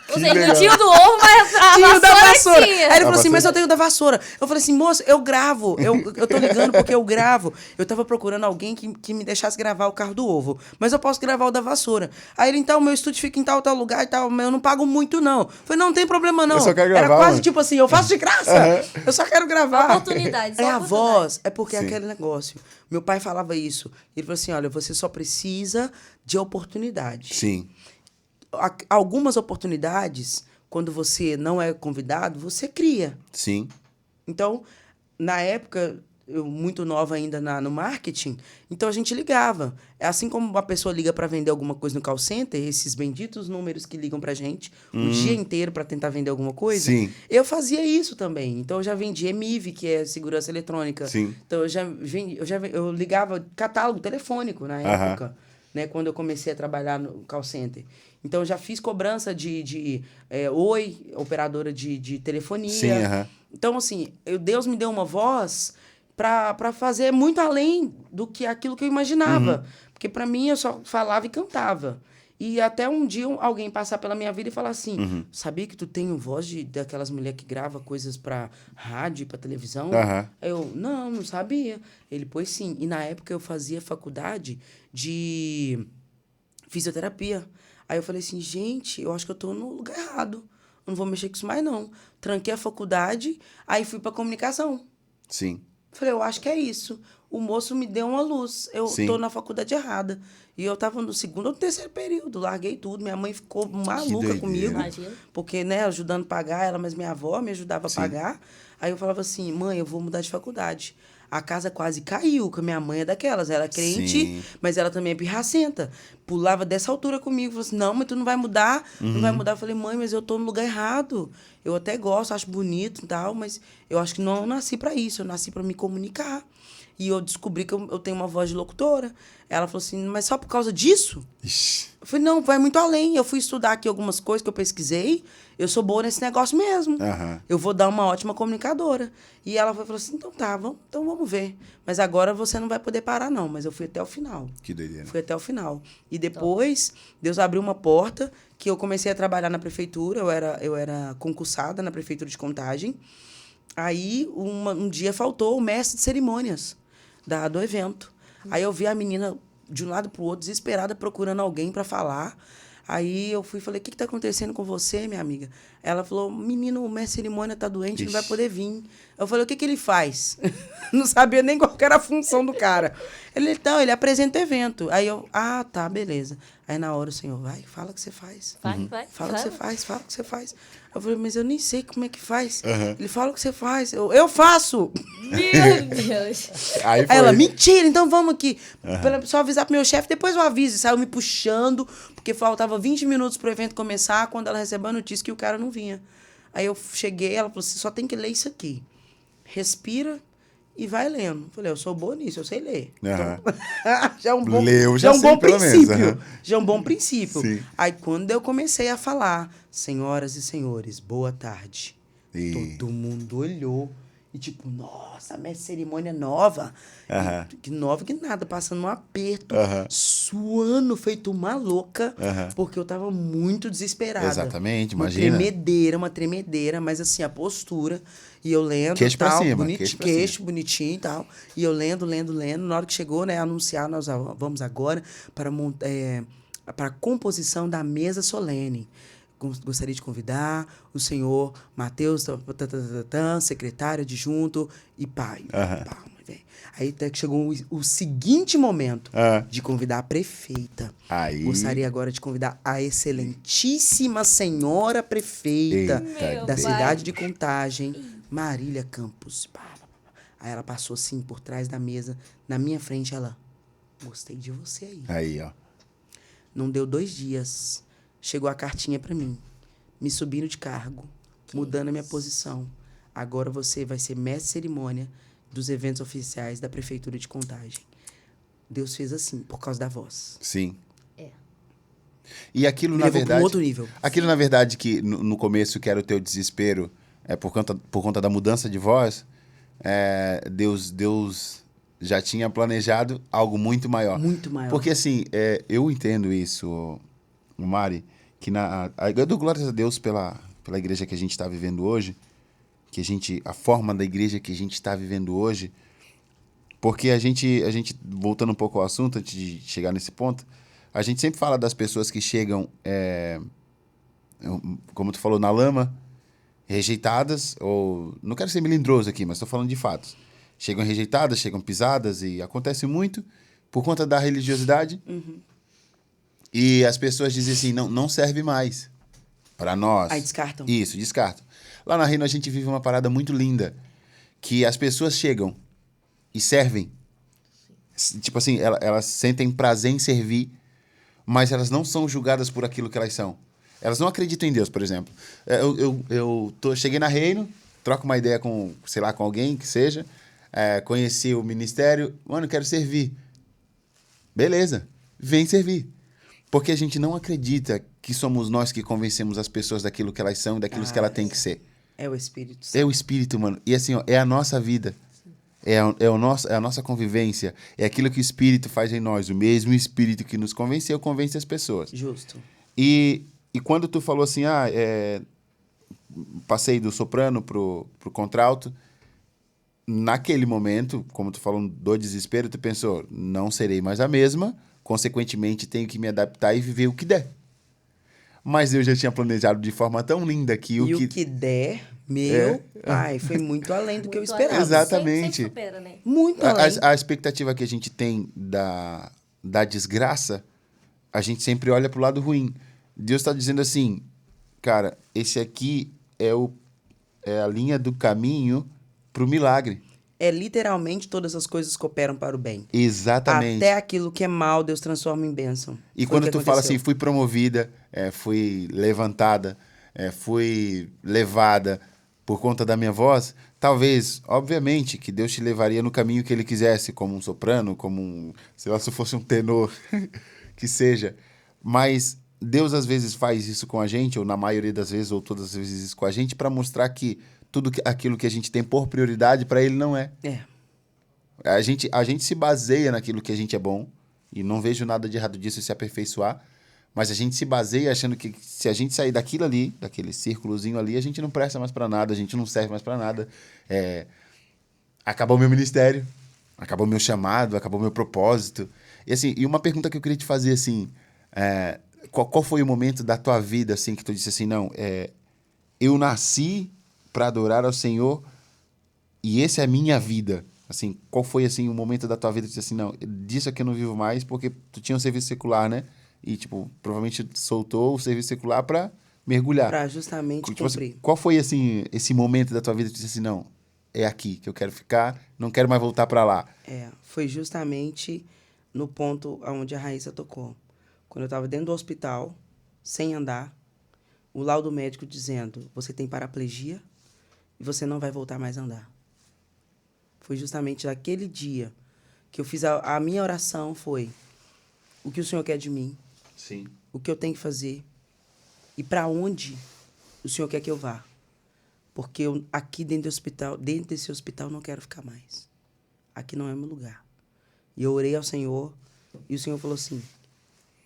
Ou seja, não tinha o do ovo, mas a Tinha o da vassoura. tinha. Aí ele falou assim, mas eu tenho o da vassoura. Eu falei assim, moço, eu gravo. Eu tô ligando porque eu gravo. Eu tava procurando alguém que me deixasse gravar o carro do ovo. Mas eu posso gravar o da vassoura. Aí ele, então, meu estúdio fica em tal lugar e tal, mas eu não pago muito, não. Eu falei, não tem problema, não. Eu só quero gravar, Era quase mano. tipo assim, eu faço de graça. Eu só quero gravar. Oportunidade, só É a oportunidade. voz, é porque é Sim. aquele negócio. Meu pai falava isso. Ele falou assim, olha, você só precisa de oportunidade. Sim. Algumas oportunidades, quando você não é convidado, você cria. Sim. Então, na época, eu muito nova ainda no marketing, então a gente ligava. É assim como uma pessoa liga para vender alguma coisa no call center, esses benditos números que ligam pra gente o dia inteiro para tentar vender alguma coisa. Sim. Eu fazia isso também. Então, eu já vendi EMIV, que é segurança eletrônica. Sim. Então, eu ligava catálogo telefônico na época, né, quando eu comecei a trabalhar no call center. Então, eu já fiz cobrança de Oi, operadora de telefonia. Sim, Então, assim, Deus me deu uma voz para fazer muito além do que aquilo que eu imaginava. Porque, para mim, eu só falava e cantava. E até um dia alguém passar pela minha vida e falar assim, sabia que tu tem voz daquelas mulheres que grava coisas para rádio, para televisão? Eu, não sabia. Ele, pois sim. E na época eu fazia faculdade de fisioterapia. Aí eu falei assim, gente, eu acho que eu tô no lugar errado. Eu não vou mexer com isso mais, não. Tranquei a faculdade, aí fui pra comunicação. Sim. Falei, eu acho que é isso. O moço me deu uma luz. Eu tô na faculdade errada. E eu tava no segundo ou terceiro período. Larguei tudo. Minha mãe ficou maluca comigo. Imagina. Porque, né, ajudando a pagar ela, mas minha avó me ajudava a pagar. Aí eu falava assim, mãe, eu vou mudar de faculdade. A casa quase caiu, porque minha mãe é daquelas. Ela é crente, Sim. mas ela também é pirracenta. Pulava dessa altura comigo. Falou assim, não, mas tu não vai mudar. Não vai mudar. Eu falei, mãe, mas eu tô no lugar errado. Eu até gosto, acho bonito e tal, mas eu acho que não nasci para isso. Eu nasci para me comunicar. E eu descobri que eu tenho uma voz de locutora. Ela falou assim, mas só por causa disso? Ixi. Eu falei, não, vai muito além. Eu fui estudar aqui algumas coisas que eu pesquisei. Eu sou boa nesse negócio mesmo. Eu vou dar uma ótima comunicadora. E ela falou assim, então tá, então vamos ver. Mas agora você não vai poder parar, não. Mas eu fui até o final. Que doideira. Fui até o final. E depois, Deus abriu uma porta que eu comecei a trabalhar na prefeitura. Eu era concursada na prefeitura de Contagem. Aí, um dia faltou o mestre de cerimônias do evento. Aí eu vi a menina de um lado pro outro, desesperada, procurando alguém para falar. Aí eu fui e falei, o que tá acontecendo com você, minha amiga? Ela falou, menino, o mestre de cerimônia tá doente, não vai poder vir. Eu falei, o que ele faz? Não sabia nem qual que era a função do cara. Ele apresenta evento. Aí eu, tá, beleza. Aí na hora o senhor, vai, fala o que você faz. Vai. Fala o que você faz, fala o que você faz. Eu falei, mas eu nem sei como é que faz. Ele fala o que você faz. Eu faço. Meu Deus. Aí foi. Aí ela, mentira, então vamos aqui. Só avisar pro meu chefe, depois eu aviso. E saiu me puxando, porque faltava 20 minutos pro evento começar, quando ela recebeu a notícia que o cara não vinha. Aí eu cheguei, ela falou, você só tem que ler isso aqui. Respira e vai lendo. Eu falei, eu sou boa nisso, eu sei ler. Então, já é um bom, Leu, já é um sei, bom pelo princípio. menos, Já é um bom princípio. Sim. Aí quando eu comecei a falar, senhoras e senhores, boa tarde. E- Todo mundo olhou E tipo, nossa, mestre cerimônia nova. Que nova que nada, passando um aperto, suando, feito uma louca, porque eu tava muito desesperada. Exatamente, imagina. Uma tremedeira, mas assim, a postura. E eu lendo Queixo pra tal, cima, queixo bonitinho e tal. E eu lendo. Na hora que chegou, né, anunciar, nós vamos agora para a composição da mesa solene. Gostaria de convidar o senhor Matheus, secretário adjunto e pai. Aí até que chegou o seguinte momento de convidar a prefeita. Gostaria agora de convidar a excelentíssima senhora prefeita da cidade de Contagem, Marília Campos. Aí ela passou assim por trás da mesa, na minha frente, ela... Gostei de você aí. Aí, ó. Não deu 2 dias. Chegou a cartinha pra mim. Me subindo de cargo. Mudando a minha posição. Agora você vai ser mestre de cerimônia dos eventos oficiais da Prefeitura de Contagem. Deus fez assim, por causa da voz. Sim. É. E aquilo, Me na levou pra um verdade... outro nível. Aquilo, na verdade, que no começo, que era o teu desespero, por conta da mudança de voz, Deus já tinha planejado algo muito maior. Muito maior. Porque, assim, eu entendo isso, Mari, que eu dou glórias a Deus pela igreja que a gente está vivendo hoje, a forma da igreja que a gente está vivendo hoje, porque a gente, voltando um pouco ao assunto, antes de chegar nesse ponto, a gente sempre fala das pessoas que chegam, como tu falou, na lama, rejeitadas, ou... Não quero ser melindroso aqui, mas estou falando de fatos. Chegam rejeitadas, chegam pisadas, e acontece muito por conta da religiosidade. E as pessoas dizem assim, não serve mais para nós. Aí descartam. Isso, descartam. Lá na Reino a gente vive uma parada muito linda, que as pessoas chegam e servem. Tipo assim, elas sentem prazer em servir, mas elas não são julgadas por aquilo que elas são. Elas não acreditam em Deus, por exemplo. Cheguei na Reino, troco uma ideia com, sei lá, com alguém que seja, conheci o ministério, mano, quero servir. Beleza, vem servir. Porque a gente não acredita que somos nós que convencemos as pessoas daquilo que elas são e daquilo que elas têm que ser. É o Espírito Santo. É o Espírito, mano. E assim, ó, é a nossa vida. É a nossa convivência. É aquilo que o Espírito faz em nós. O mesmo Espírito que nos convenceu, convence as pessoas. Justo. E quando tu falou assim, passei do soprano pro contralto, naquele momento, como tu falou do desespero, tu pensou, não serei mais a mesma, consequentemente tenho que me adaptar e viver o que der. Mas eu já tinha planejado de forma tão linda que o que der, meu pai, foi muito além do que eu Muito esperava. além. Exatamente. Sempre supera, né? Muito além. A expectativa que a gente tem da desgraça, a gente sempre olha pro lado ruim. Deus está dizendo assim, cara, esse aqui é a linha do caminho pro milagre. É literalmente todas as coisas cooperam para o bem. Exatamente. Até aquilo que é mal, Deus transforma em bênção. E quando tu fala assim, fui promovida, fui levantada, fui levada por conta da minha voz, talvez, obviamente, que Deus te levaria no caminho que Ele quisesse, como um soprano, sei lá, se fosse um tenor, que seja. Mas Deus às vezes faz isso com a gente, ou na maioria das vezes, ou todas as vezes isso com a gente, para mostrar que tudo aquilo que a gente tem por prioridade, para Ele não é. A gente se baseia naquilo que a gente é bom, e não vejo nada de errado disso se aperfeiçoar, mas a gente se baseia achando que se a gente sair daquilo ali, daquele círculozinho ali, a gente não presta mais para nada, a gente não serve mais para nada. Acabou o meu ministério, acabou o meu chamado, acabou o meu propósito. E assim, uma pergunta que eu queria te fazer, assim, qual foi o momento da tua vida, assim, que tu disse assim, não, eu nasci para adorar ao Senhor e essa é a minha vida. Assim, qual foi, assim, o momento da tua vida que tu disse assim, não, disso aqui eu não vivo mais porque tu tinha um serviço secular, né? E, tipo, provavelmente soltou o serviço secular para mergulhar. Para justamente tipo, cumprir. Assim, qual foi, assim, esse momento da tua vida que tu disse assim, não, é aqui que eu quero ficar, não quero mais voltar para lá? Foi justamente no ponto onde a Raíssa tocou. Quando eu estava dentro do hospital, sem andar, o laudo médico dizendo, você tem paraplegia e você não vai voltar mais a andar. Foi justamente naquele dia que eu fiz a minha oração foi, o que o Senhor quer de mim? Sim. O que eu tenho que fazer? E para onde o Senhor quer que eu vá? Porque eu, aqui dentro desse hospital, não quero ficar mais. Aqui não é meu lugar. E eu orei ao Senhor, e o Senhor falou assim,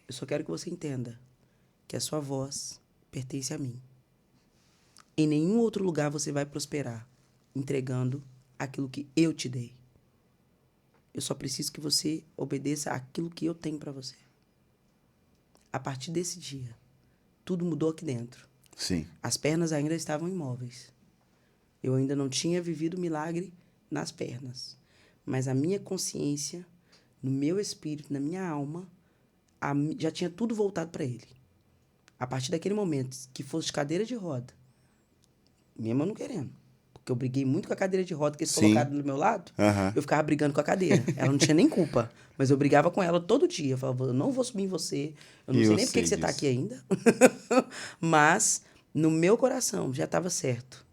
eu só quero que você entenda que a sua voz pertence a mim. Em nenhum outro lugar você vai prosperar entregando aquilo que eu te dei. Eu só preciso que você obedeça aquilo que eu tenho para você. A partir desse dia, tudo mudou aqui dentro. Sim. As pernas ainda estavam imóveis. Eu ainda não tinha vivido o milagre nas pernas. Mas a minha consciência, no meu espírito, na minha alma, já tinha tudo voltado para ele. A partir daquele momento, que fosse cadeira de roda, mesmo eu não querendo, porque eu briguei muito com a cadeira de roda que eles colocaram do meu lado, eu ficava brigando com a cadeira. Ela não tinha nem culpa, mas eu brigava com ela todo dia. Eu falava, eu não vou subir em você, eu não sei nem por que você está aqui ainda. Mas, no meu coração, já estava certo.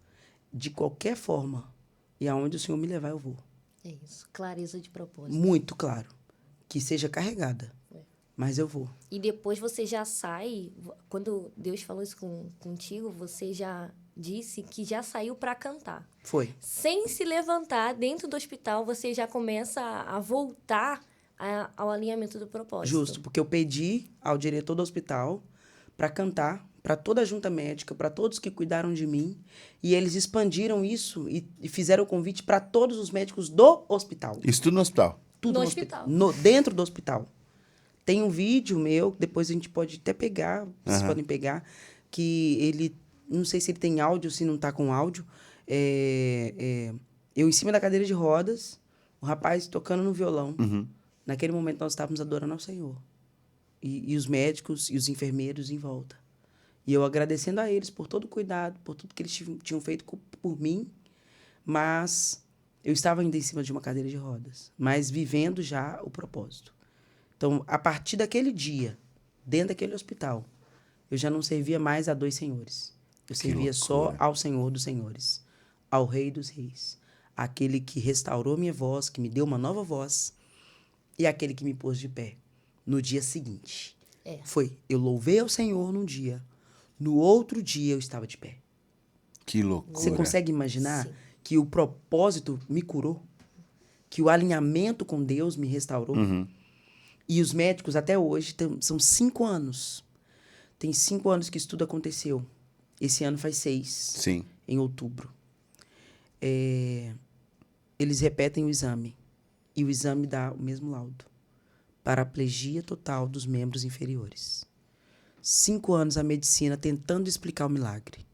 De qualquer forma, e aonde o Senhor me levar, eu vou. É isso, clareza de propósito. Muito claro. Que seja carregada. Mas eu vou. E depois você já sai, quando Deus falou isso contigo, você já disse que já saiu para cantar. Foi. Sem se levantar dentro do hospital, você já começa a voltar ao alinhamento do propósito. Justo, porque eu pedi ao diretor do hospital para cantar para toda a junta médica, para todos que cuidaram de mim, e eles expandiram isso e fizeram o convite para todos os médicos do hospital. Isso tudo no hospital? Tudo no hospital. Dentro do hospital. Tem um vídeo meu, depois a gente pode até pegar, vocês podem pegar, que ele, não sei se ele tem áudio, se não tá com áudio, eu em cima da cadeira de rodas, o rapaz tocando no violão. Naquele momento nós estávamos adorando ao Senhor. E os médicos e os enfermeiros em volta. E eu agradecendo a eles por todo o cuidado, por tudo que eles tinham feito por mim, mas eu estava ainda em cima de uma cadeira de rodas, mas vivendo já o propósito. Então, a partir daquele dia, dentro daquele hospital, eu já não servia mais a dois senhores. Eu servia só ao Senhor dos senhores, ao Rei dos reis. Aquele que restaurou minha voz, que me deu uma nova voz, e aquele que me pôs de pé no dia seguinte. Eu louvei ao Senhor num dia, no outro dia eu estava de pé. Que loucura. Você consegue imaginar que o propósito me curou? Que o alinhamento com Deus me restaurou? E os médicos, até hoje, são 5 anos. Tem 5 anos que isso tudo aconteceu. Esse ano faz 6. Sim. Em outubro. Eles repetem o exame. E o exame dá o mesmo laudo. Paraplegia total dos membros inferiores. 5 anos a medicina tentando explicar o milagre.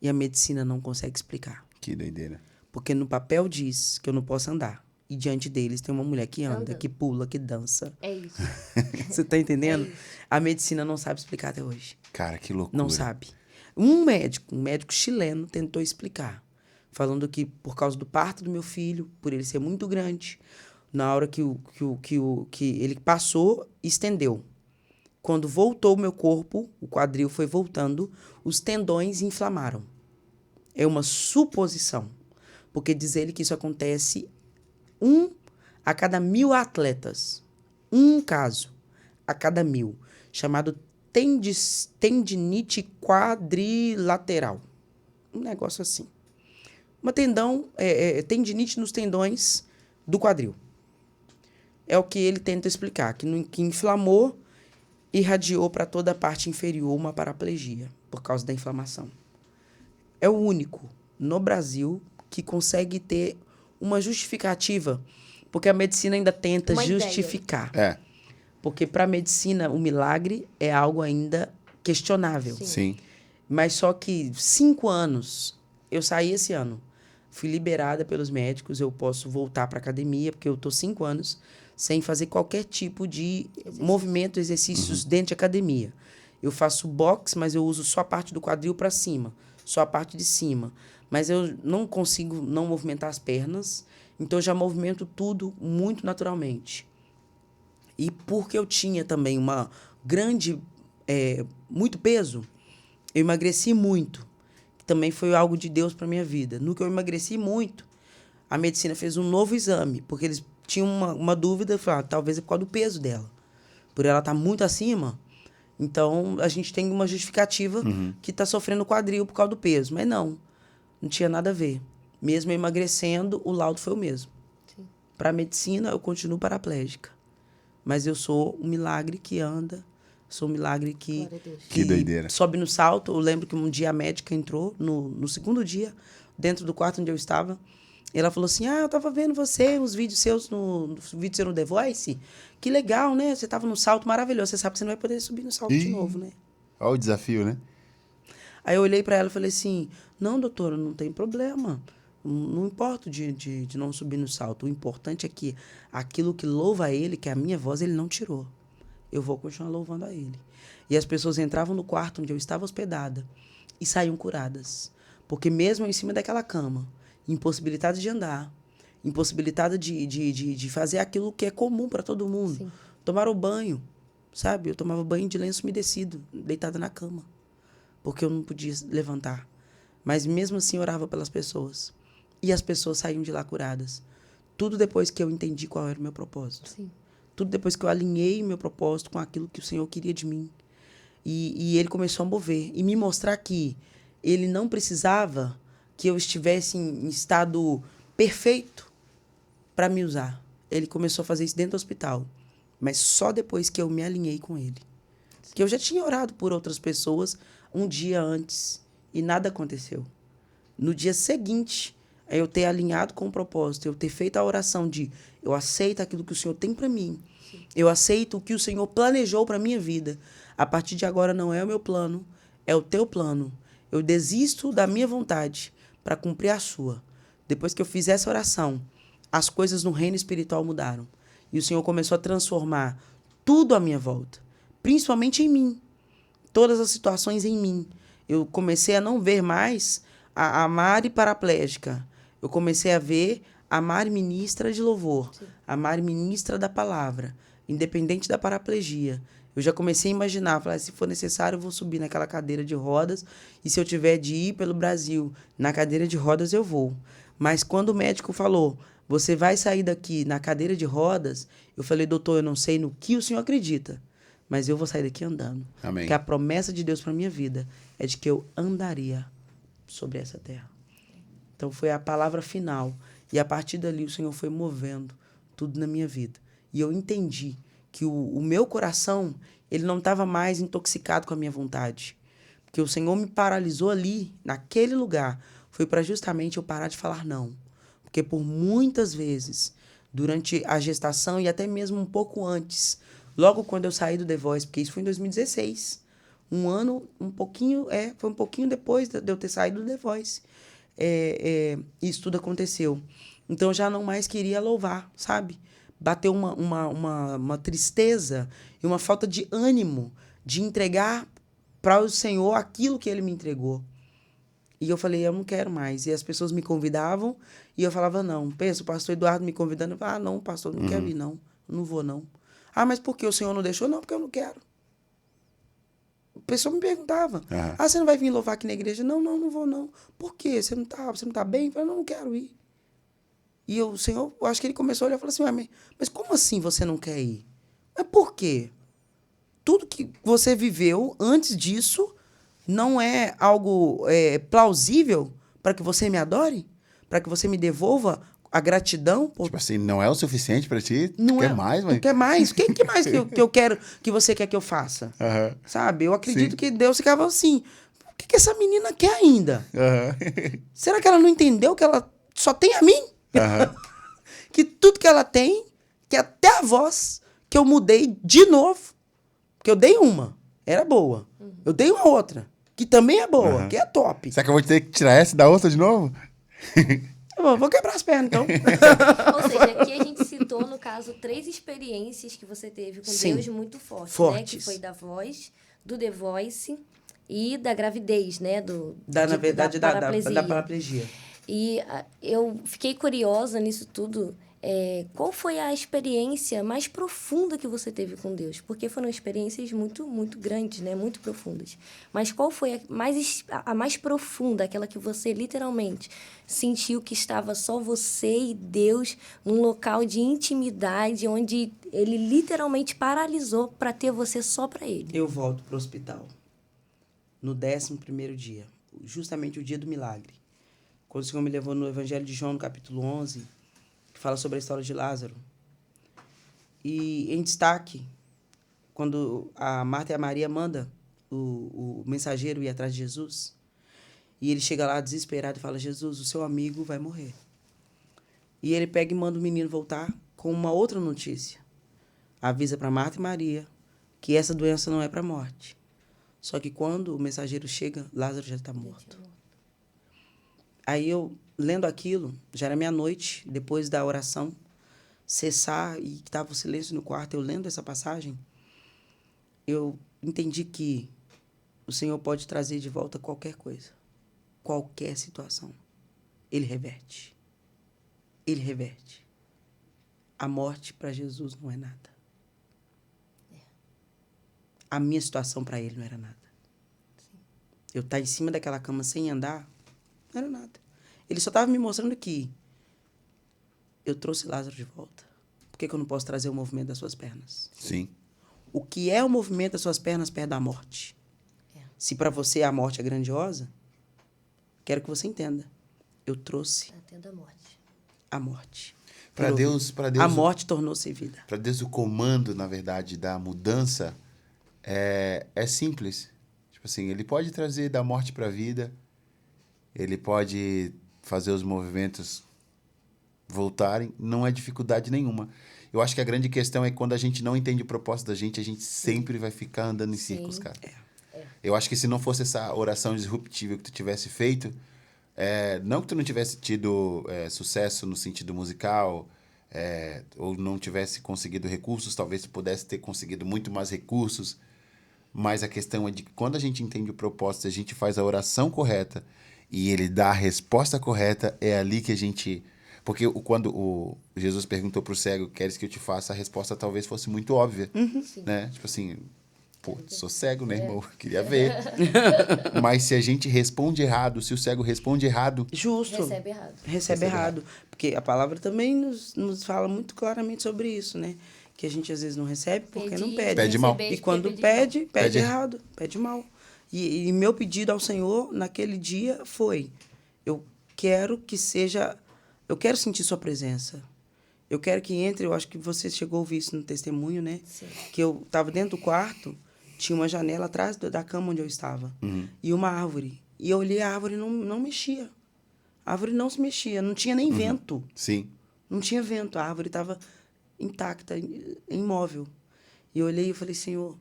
E a medicina não consegue explicar. Que doideira. Porque no papel diz que eu não posso andar. E diante deles tem uma mulher que anda, que pula, que dança. É isso. Você tá entendendo? A medicina não sabe explicar até hoje. Cara, que loucura. Não sabe. Um médico chileno tentou explicar. Falando que por causa do parto do meu filho, por ele ser muito grande, na hora que ele passou, estendeu. Quando voltou o meu corpo, o quadril foi voltando, os tendões inflamaram. É uma suposição. Porque diz ele que isso acontece 1 a cada 1000 atletas. Um caso a cada 1000. Chamado tendinite quadrilateral. Um negócio assim. Uma tendinite nos tendões do quadril. É o que ele tenta explicar. Que inflamou, irradiou para toda a parte inferior uma paraplegia por causa da inflamação. É o único no Brasil que consegue ter uma justificativa, porque a medicina ainda tenta justificar. Porque para a medicina o milagre é algo ainda questionável. Sim. Mas só que 5 anos, eu saí esse ano, fui liberada pelos médicos, eu posso voltar para a academia, porque eu estou 5 anos sem fazer qualquer tipo de movimento, exercícios dentro de academia. Eu faço boxe, mas eu uso só a parte do quadril para cima, só a parte de cima. Mas eu não consigo não movimentar as pernas, então eu já movimento tudo muito naturalmente. E porque eu tinha também uma grande, muito peso, eu emagreci muito. Também foi algo de Deus para minha vida. No que eu emagreci muito, a medicina fez um novo exame, porque eles tinham uma dúvida, falaram, talvez é por causa do peso dela. Por ela estar muito acima, então a gente tem uma justificativa que está sofrendo quadril por causa do peso. Mas não. Não tinha nada a ver. Mesmo emagrecendo, o laudo foi o mesmo. Para a medicina, eu continuo paraplégica. Mas eu sou um milagre que anda, sou um milagre que doideira. Sobe no salto. Eu lembro que um dia a médica entrou, no segundo dia, dentro do quarto onde eu estava. E ela falou assim, eu tava vendo você, os vídeos seus no The Voice. Que legal, né? Você tava no salto maravilhoso. Você sabe que você não vai poder subir no salto de novo, né? Olha o desafio, né? Aí eu olhei para ela e falei assim, não, doutora, não tem problema. Não importa de não subir no salto. O importante é que aquilo que louva a ele, que é a minha voz, ele não tirou. Eu vou continuar louvando a ele. E as pessoas entravam no quarto onde eu estava hospedada e saíam curadas. Porque mesmo em cima daquela cama, impossibilitada de andar, impossibilitada de fazer aquilo que é comum para todo mundo. Sim. Tomar o banho, sabe? Eu tomava banho de lenço umedecido, deitada na cama. Porque eu não podia levantar. Mas mesmo assim, eu orava pelas pessoas. E as pessoas saíam de lá curadas. Tudo depois que eu entendi qual era o meu propósito. Sim. Tudo depois que eu alinhei meu propósito com aquilo que o Senhor queria de mim. E ele começou a mover. E me mostrar que ele não precisava que eu estivesse em estado perfeito para me usar. Ele começou a fazer isso dentro do hospital. Mas só depois que eu me alinhei com ele. Que eu já tinha orado por outras pessoas um dia antes e nada aconteceu. No dia seguinte, eu ter alinhado com o propósito, eu ter feito a oração de eu aceito aquilo que o Senhor tem para mim. Sim. Eu aceito o que o Senhor planejou para minha vida. A partir de agora não é o meu plano, é o teu plano. Eu desisto da minha vontade para cumprir a sua. Depois que eu fiz essa oração, as coisas no reino espiritual mudaram. E o Senhor começou a transformar tudo à minha volta, principalmente em mim. Todas as situações em mim. Eu comecei a não ver mais a Mari paraplégica. Eu comecei a ver a Mari ministra de louvor, sim, a Mari ministra da palavra, independente da paraplegia. Eu já comecei a imaginar, falar, se for necessário, eu vou subir naquela cadeira de rodas, e se eu tiver de ir pelo Brasil na cadeira de rodas, eu vou. Mas quando o médico falou, você vai sair daqui na cadeira de rodas, eu falei, doutor, eu não sei no que o senhor acredita, mas eu vou sair daqui andando. Amém. Porque a promessa de Deus para minha vida é de que eu andaria sobre essa terra. Então foi a palavra final. E a partir dali o Senhor foi movendo tudo na minha vida. E eu entendi que o meu coração, ele não estava mais intoxicado com a minha vontade. Porque o Senhor me paralisou ali, naquele lugar. Foi para justamente eu parar de falar não. Porque por muitas vezes, durante a gestação e até mesmo um pouco antes, logo quando eu saí do The Voice, porque isso foi em 2016, foi um pouquinho depois de eu ter saído do The Voice, isso tudo aconteceu. Então eu já não mais queria louvar, sabe? Bateu uma tristeza e uma falta de ânimo de entregar para o Senhor aquilo que Ele me entregou. E eu falei, eu não quero mais. E as pessoas me convidavam e eu falava, não. Pensa, o pastor Eduardo me convidando, eu falava, não, pastor, não quero ir, não. Eu não vou, não. Mas por que o Senhor não deixou? Não, porque eu não quero. A pessoa me perguntava, você não vai vir louvar aqui na igreja? Não, não vou, não. Por quê? Você não tá bem? Eu falei, não quero ir. E o Senhor, eu acho que ele começou a olhar e falou assim, mas como assim você não quer ir? Mas por quê? Tudo que você viveu antes disso não é algo plausível para que você me adore? Para que você me devolva a gratidão? Tipo assim, não é o suficiente para ti? Não quer mais, mãe? Tu quer mais? O que mais que eu quero que você quer que eu faça? Sabe? Eu acredito Sim. que Deus ficava assim, o que essa menina quer ainda? Será que ela não entendeu que ela só tem a mim? Que tudo que ela tem, que até a voz, que eu mudei de novo. Porque eu dei uma, era boa. Eu dei uma outra, que também é boa, que é top. Será que eu vou ter que tirar essa e dar outra de novo? Eu vou quebrar as pernas, então. Ou seja, aqui a gente citou, no caso, 3 experiências que você teve com Sim, Deus muito fortes, né? Que foi da voz, do The Voice e da gravidez, né? Da paraplegia. paraplegia. E eu fiquei curiosa nisso tudo. Qual foi a experiência mais profunda que você teve com Deus? Porque foram experiências muito, muito grandes, né? Muito profundas. Mas qual foi a mais profunda, aquela que você literalmente sentiu que estava só você e Deus num local de intimidade, onde Ele literalmente paralisou para ter você só para Ele? Eu volto para o hospital no 11º dia, justamente o dia do milagre. quando o Senhor me levou no Evangelho de João, no capítulo 11, que fala sobre a história de Lázaro. E em destaque, quando a Marta e a Maria mandam o mensageiro ir atrás de Jesus, e ele chega lá desesperado e fala: Jesus, o seu amigo vai morrer. E ele pega e manda o menino voltar com uma outra notícia. Avisa para Marta e Maria que essa doença não é para a morte. Só que quando o mensageiro chega, Lázaro já está morto. Aí eu, lendo aquilo, já era meia-noite, depois da oração cessar e estava o silêncio no quarto, eu lendo essa passagem, eu entendi que o Senhor pode trazer de volta qualquer coisa, qualquer situação. Ele reverte. Ele reverte. A morte para Jesus não é nada. A minha situação para ele não era nada. Eu estar em cima daquela cama sem andar, não era nada. Ele só estava me mostrando que eu trouxe Lázaro de volta. Por que eu não posso trazer o movimento das suas pernas? Sim. O que é o movimento das suas pernas perto da morte? Se para você a morte é grandiosa, quero que você entenda. Eu trouxe a morte. Para Deus, a morte tornou-se vida. Para Deus, o comando, na verdade, da mudança é simples. Tipo assim, ele pode trazer da morte para a vida, ele pode fazer os movimentos voltarem, não é dificuldade nenhuma. Eu acho que a grande questão é que quando a gente não entende o propósito da gente sempre vai ficar andando em círculos, cara. Eu acho que se não fosse essa oração disruptiva que tu tivesse feito, não que tu não tivesse tido sucesso no sentido musical, ou não tivesse conseguido recursos, talvez tu pudesse ter conseguido muito mais recursos, mas a questão é de que quando a gente entende o propósito, a gente faz a oração correta e ele dá a resposta correta, é ali que a gente... Porque quando o Jesus perguntou pro cego, queres que eu te faça? A resposta talvez fosse muito óbvia, né? Tipo assim, pô, sou cego, né, irmão? Queria ver. Mas se a gente responde errado, se o cego responde errado... Justo. Recebe errado. Porque a palavra também nos fala muito claramente sobre isso, né? Que a gente às vezes não recebe porque não pede. Pede mal. E quando pede errado, pede mal. E meu pedido ao Senhor naquele dia foi: eu quero que seja... Eu quero sentir sua presença. Eu quero que entre... Eu acho que você chegou a ouvir isso no testemunho, né? Sim. Que eu estava dentro do quarto, tinha uma janela atrás da cama onde eu estava. E uma árvore. E eu olhei a árvore e não mexia. A árvore não se mexia. Não tinha nem vento. Sim. Não tinha vento. A árvore estava intacta, imóvel. E eu olhei e falei: Senhor,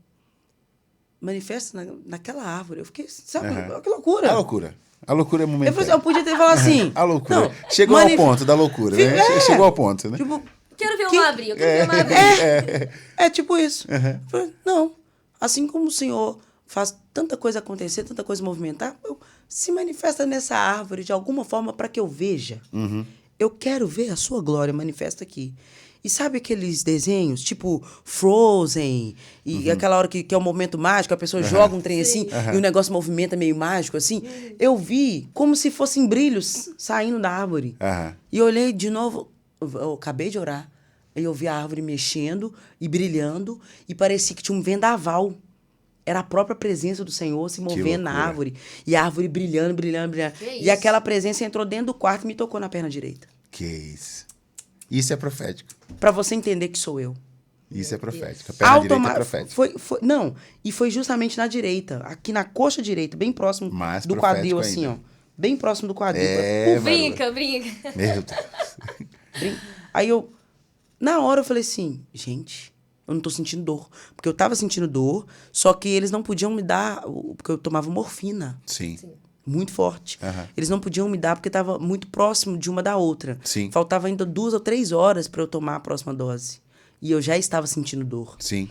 manifesta naquela árvore. Eu fiquei, sabe, que loucura. A loucura. A loucura é momentânea. Eu podia ter falado assim... A loucura. Não, chegou ao ponto da loucura, né? Chegou ao ponto, né? Tipo, quero ver o mar abrir, eu quero ver o mar abrir. É tipo isso. Falei, não. Assim como o Senhor faz tanta coisa acontecer, tanta coisa movimentar, se manifesta nessa árvore de alguma forma para que eu veja. Eu quero ver a sua glória manifesta aqui. E sabe aqueles desenhos, tipo Frozen, e aquela hora que é o momento mágico, a pessoa joga um trem assim, e o negócio movimenta meio mágico, assim? Eu vi como se fossem brilhos saindo da árvore. E eu olhei de novo, eu acabei de orar, e eu vi a árvore mexendo e brilhando, e parecia que tinha um vendaval. Era a própria presença do Senhor se movendo na árvore. E a árvore brilhando, brilhando, brilhando. E aquela presença entrou dentro do quarto e me tocou na perna direita. Que isso. Isso é profético. Para você entender que sou eu. Isso é profético. A perna direita é profética. Não, e foi justamente na direita. Aqui na coxa direita, bem próximo do quadril, assim, ó. Bem próximo do quadril. Brinca. Meu Deus. Aí na hora eu falei assim, gente... Eu não tô sentindo dor. Porque eu tava sentindo dor, só que eles não podiam me dar... Porque eu tomava morfina. Sim. Muito forte. Eles não podiam me dar porque tava muito próximo de uma da outra. Sim. Faltava ainda 2 ou 3 horas para eu tomar a próxima dose. E eu já estava sentindo dor. Sim.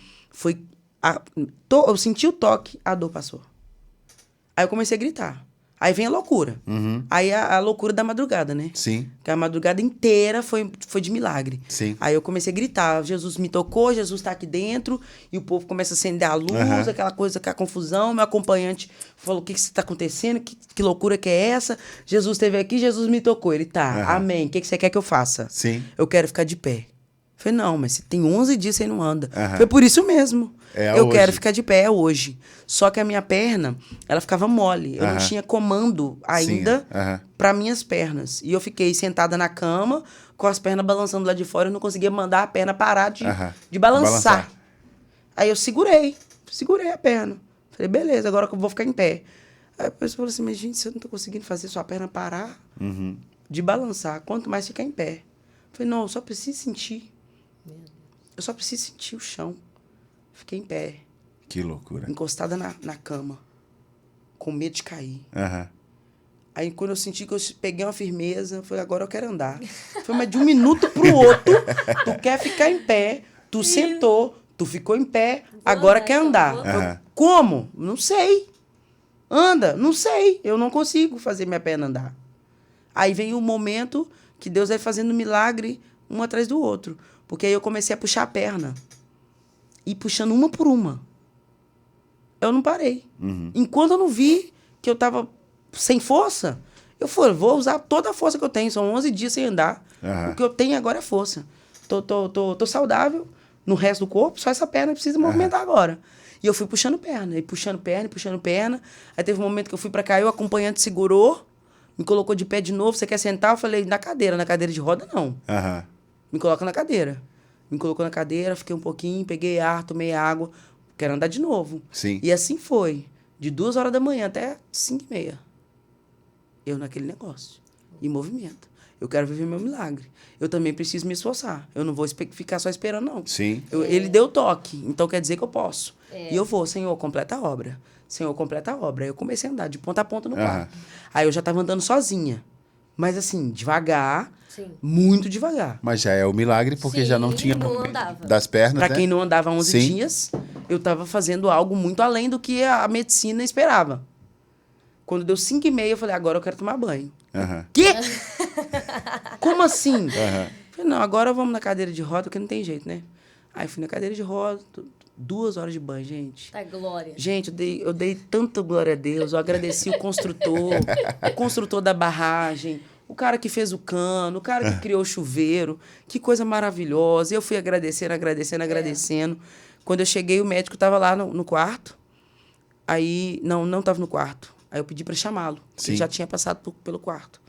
Eu senti o toque, a dor passou. Aí eu comecei a gritar. Aí vem a loucura. Aí a loucura da madrugada, né? Sim. Que a madrugada inteira foi de milagre. Sim. Aí eu comecei a gritar, Jesus me tocou, Jesus está aqui dentro, e o povo começa a acender a luz, aquela coisa, aquela confusão. Meu acompanhante falou, o que está acontecendo? Que loucura que é essa? Jesus esteve aqui, Jesus me tocou. Ele, tá, amém. O que você quer que eu faça? Sim. Eu quero ficar de pé. Falei, não, mas você tem 11 dias você não anda. Aham. Foi por isso mesmo. Eu hoje. quero ficar de pé hoje. Só que a minha perna, ela ficava mole. Eu não Aham. tinha comando ainda Aham. para minhas pernas. E eu fiquei sentada na cama, com as pernas balançando lá de fora. Eu não conseguia mandar a perna parar de balançar. Aí eu segurei a perna. Falei, beleza, agora que eu vou ficar em pé. Aí a pessoa falou assim, mas gente, você não tá conseguindo fazer sua perna parar de balançar, quanto mais ficar em pé. Falei, não, eu só preciso sentir. Eu só preciso sentir o chão. Fiquei em pé. Que loucura. Encostada na cama. Com medo de cair. Aham. Aí quando eu senti que eu peguei uma firmeza, falei, agora eu quero andar. Foi, mas de um minuto pro outro, tu quer ficar em pé, tu sentou, tu ficou em pé, agora quer andar. Eu, como? Não sei. Anda? Não sei. Eu não consigo fazer minha perna andar. Aí vem o momento que Deus vai fazendo milagre um atrás do outro. Porque aí eu comecei a puxar a perna. E puxando uma por uma. Eu não parei. Enquanto eu não vi que eu tava sem força, eu falei, vou usar toda a força que eu tenho. São 11 dias sem andar. O que eu tenho agora é força. Tô saudável no resto do corpo, só essa perna precisa movimentar agora. E eu fui puxando perna, e puxando perna, e puxando perna. Aí teve um momento que eu fui pra cá, e o acompanhante segurou, me colocou de pé de novo. Você quer sentar? Eu falei, na cadeira de roda não. Me coloca na cadeira. Me colocou na cadeira, fiquei um pouquinho, peguei ar, tomei água. Quero andar de novo. Sim. E assim foi. De 2 horas da manhã até 5h30. Eu naquele negócio. Em movimento. Eu quero viver meu milagre. Eu também preciso me esforçar. Eu não vou ficar só esperando, não. Sim. Ele deu toque, então quer dizer que eu posso. E eu vou, Senhor, completa a obra. Senhor, completa a obra. Aí eu comecei a andar de ponta a ponta no quarto. Aí eu já estava andando sozinha. Mas assim, devagar, muito devagar. Mas já é o milagre, porque já não tinha andava. das pernas, Pra né? quem não andava 11 dias, eu estava fazendo algo muito além do que a medicina esperava. Quando deu 5h30, eu falei, agora eu quero tomar banho. Quê? Como assim? Falei, não, agora vamos na cadeira de roda, porque não tem jeito, né? Aí fui na cadeira de roda, 2 horas de banho, gente. Tá, glória. Gente, eu dei tanta glória a Deus, eu agradeci o construtor da barragem, o cara que fez o cano, o cara que criou o chuveiro. Que coisa maravilhosa. Eu fui agradecendo. Quando eu cheguei, o médico estava lá no quarto. Aí, não estava no quarto. Aí eu pedi para chamá-lo. Ele já tinha passado pelo quarto.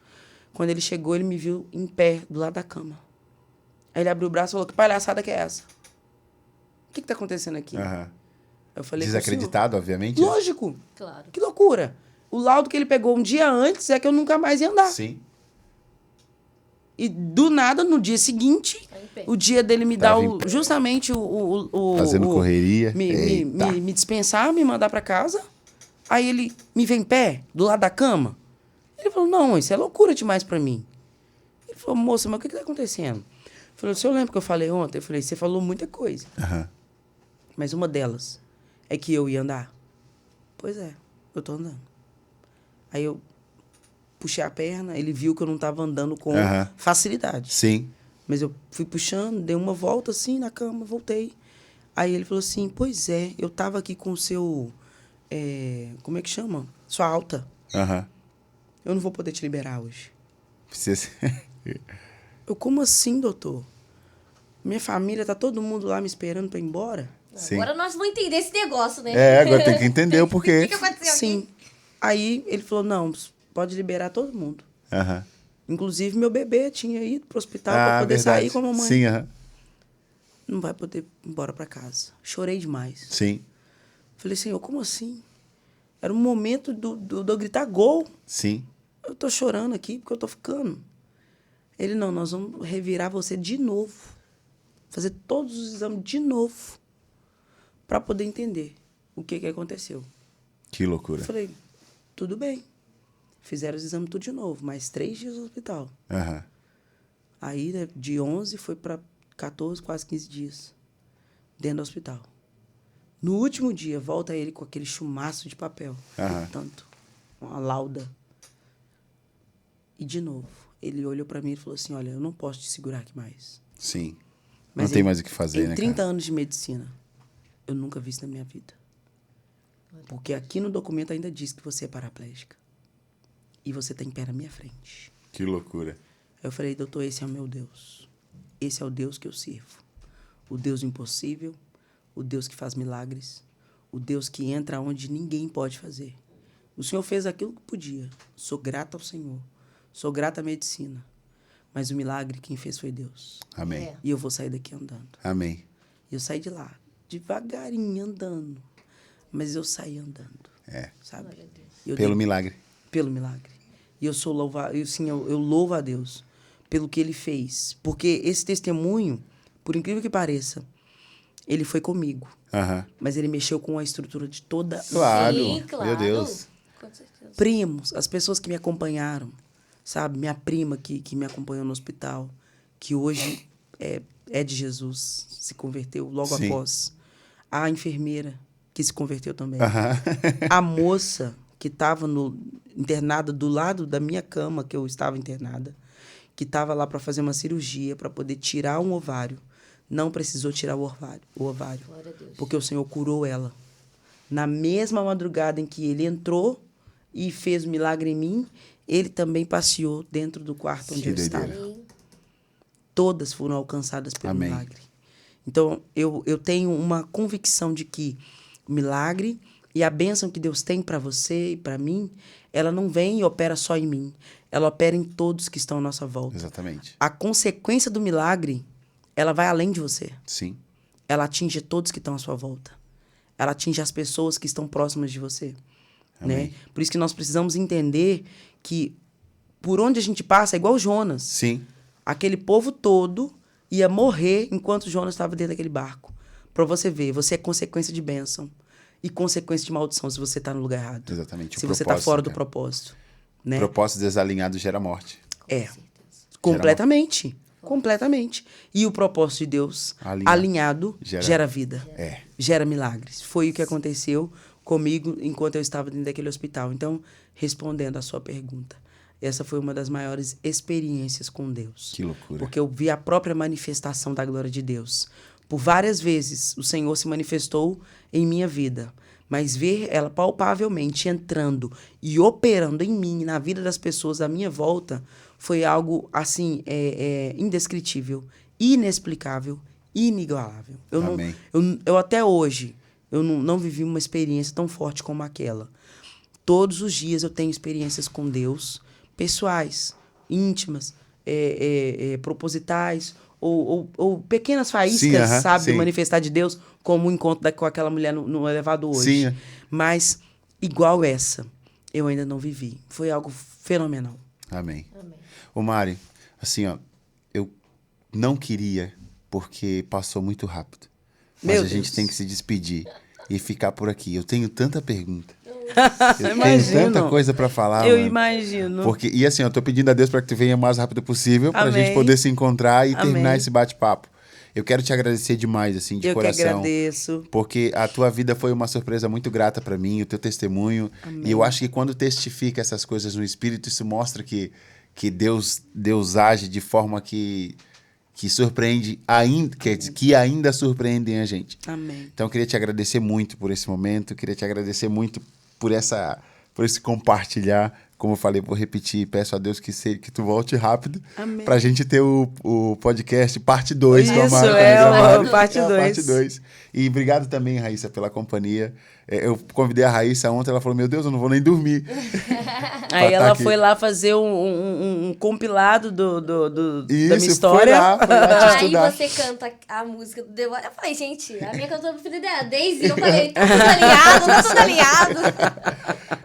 Quando ele chegou, ele me viu em pé, do lado da cama. Aí ele abriu o braço e falou, que palhaçada que é essa? O que está acontecendo aqui? Eu falei, desacreditado, obviamente? Lógico. Claro. Que loucura. O laudo que ele pegou um dia antes é que eu nunca mais ia andar. Sim. E do nada, no dia seguinte, o dia dele me dar justamente fazendo correria. Me dispensar, me mandar para casa. Aí ele me vem em pé, do lado da cama. Ele falou, não, isso é loucura demais para mim. Ele falou, moça, mas o que está acontecendo? Eu falei, o senhor lembra que eu falei ontem? Eu falei, você falou muita coisa. Mas uma delas é que eu ia andar. Pois é, eu tô andando. Aí eu puxei a perna, ele viu que eu não estava andando com facilidade. Sim. Mas eu fui puxando, dei uma volta assim na cama, voltei. Aí ele falou assim, pois é, eu tava aqui com o seu... como é que chama? Sua alta. Eu não vou poder te liberar hoje. Eu, como assim, doutor? Minha família, tá todo mundo lá me esperando pra ir embora? Sim. Agora nós vamos entender esse negócio, né? Agora tem que entender o porquê. O que aconteceu aqui? Sim. Aí ele falou, não, pode liberar todo mundo. Inclusive, meu bebê tinha ido pro hospital pra poder sair com a mamãe. Sim, Não vai poder ir embora pra casa. Chorei demais. Sim. Falei, Senhor, como assim? Era um momento de eu gritar gol. Sim. Eu tô chorando aqui porque eu tô ficando. Ele, não, nós vamos revirar você de novo. Fazer todos os exames de novo. Pra poder entender o que aconteceu. Que loucura. Eu falei, tudo bem. Fizeram os exames tudo de novo, mais 3 dias no hospital. Aí, né, de 11 foi para 14, quase 15 dias. Dentro do hospital. No último dia, volta ele com aquele chumaço de papel. Tanto. Uma lauda. E de novo, ele olhou para mim e falou assim, olha, eu não posso te segurar aqui mais. Sim. Mas não tem mais o que fazer, em né, 30 cara? anos de medicina, eu nunca vi isso na minha vida. Porque aqui no documento ainda diz que você é paraplégica. E você tem pé na minha frente. Que loucura. Eu falei, doutor, esse é o meu Deus. Esse é o Deus que eu sirvo. o Deus do impossível, o Deus que faz milagres, o Deus que entra onde ninguém pode fazer. O Senhor fez aquilo que podia. Sou grata ao Senhor. Sou grata à medicina. Mas o milagre quem fez foi Deus. Amém. E eu vou sair daqui andando. Amém. E eu saí de lá, devagarinho, andando. Mas eu saí andando. Sabe? Pelo milagre. Pelo milagre. E eu sou louvado, eu louvo a Deus pelo que ele fez. Porque esse testemunho, por incrível que pareça, ele foi comigo. Mas ele mexeu com a estrutura de toda... Claro. Sim, claro. Meu Deus. Com certeza. Primos, as pessoas que me acompanharam, sabe? Minha prima que me acompanhou no hospital, que hoje é de Jesus, se converteu logo Sim. após. A enfermeira, que se converteu também. A moça que estava internada do lado da minha cama, que eu estava internada, que estava lá para fazer uma cirurgia, para poder tirar um ovário. Não precisou tirar o ovário, Glória a Deus. porque o Senhor curou ela. Na mesma madrugada em que ele entrou e fez o milagre em mim, ele também passeou dentro do quarto onde Que eu doideira. estava. Sim. Todas foram alcançadas pelo Amém. milagre. Então, eu tenho uma convicção de que o milagre e a bênção que Deus tem para você e para mim, ela não vem e opera só em mim. Ela opera em todos que estão à nossa volta. Exatamente. A consequência do milagre, ela vai além de você. Sim. Ela atinge todos que estão à sua volta. Ela atinge as pessoas que estão próximas de você. Amém. Né? Por isso que nós precisamos entender que por onde a gente passa é igual Jonas. Sim. Aquele povo todo ia morrer enquanto Jonas estava dentro daquele barco. Para você ver, você é consequência de bênção e consequência de maldição se você está no lugar errado. Exatamente. Se O você está propósito, fora do né? propósito. Né? Propósito desalinhado gera morte. É. Completamente. Completamente. E o propósito de Deus alinhado gera vida. Gera milagres. Foi o que aconteceu comigo enquanto eu estava dentro daquele hospital. Então, respondendo à sua pergunta, essa foi uma das maiores experiências com Deus. Que loucura. Porque eu vi a própria manifestação da glória de Deus. Por várias vezes, o Senhor se manifestou em minha vida. Mas ver ela palpavelmente entrando e operando em mim, na vida das pessoas à minha volta, foi algo, assim, indescritível, inexplicável, inigualável. Amém. Eu até hoje, eu não vivi uma experiência tão forte como aquela. Todos os dias eu tenho experiências com Deus, pessoais, íntimas, propositais, ou pequenas faíscas, Sim, sabe, sim. de manifestar de Deus, como o encontro com aquela mulher no elevador hoje. Sim. Mas, igual essa, eu ainda não vivi. Foi algo fenomenal. Amém. Amém. Ô Mari, assim, ó, eu não queria, porque passou muito rápido. Mas Meu a gente Deus. tem que se despedir e ficar por aqui. Eu tenho tanta pergunta. Eu Imagino. tenho tanta coisa pra falar, Eu mano. imagino. Porque, e assim, eu tô pedindo a Deus para que tu venha o mais rápido possível, pra Amém. gente poder se encontrar e Amém. terminar esse bate-papo. Eu quero te agradecer demais, assim, de Eu coração. que agradeço. Porque a tua vida foi uma surpresa muito grata pra mim, o teu testemunho. E eu acho que quando testifica essas coisas no Espírito, isso mostra que Deus age de forma que surpreende, que ainda surpreendem a gente. Amém. Então, eu queria te agradecer muito por esse momento, queria te agradecer muito por esse compartilhar. Como eu falei, vou repetir, peço a Deus que tu volte rápido. Amém. Pra gente ter o podcast parte 2 com a Isso, Mari. parte a 2. parte 2. E obrigado também, Raíssa, pela companhia. Eu convidei a Raíssa ontem, ela falou, meu Deus, eu não vou nem dormir. Aí ela aqui. foi lá fazer um compilado da minha Isso, história. foi lá te Aí estudar. você canta a música do The Voice. Eu falei, gente, a minha cantora preferida é a Daisy. Eu falei, tá tudo alinhado.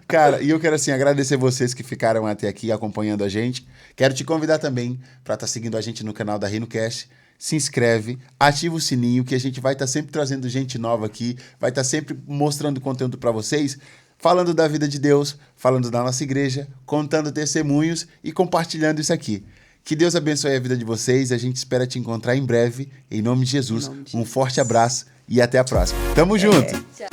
Cara, e eu quero assim agradecer vocês que ficaram até aqui acompanhando a gente. Quero te convidar também para estar seguindo a gente no canal da RenoCast. Se inscreve, ativa o sininho, que a gente vai estar sempre trazendo gente nova aqui, vai estar sempre mostrando conteúdo para vocês, falando da vida de Deus, falando da nossa igreja, contando testemunhos e compartilhando isso aqui. Que Deus abençoe a vida de vocês, a gente espera te encontrar em breve, em nome de Jesus. Um forte abraço e até a próxima. Tamo junto! Tchau.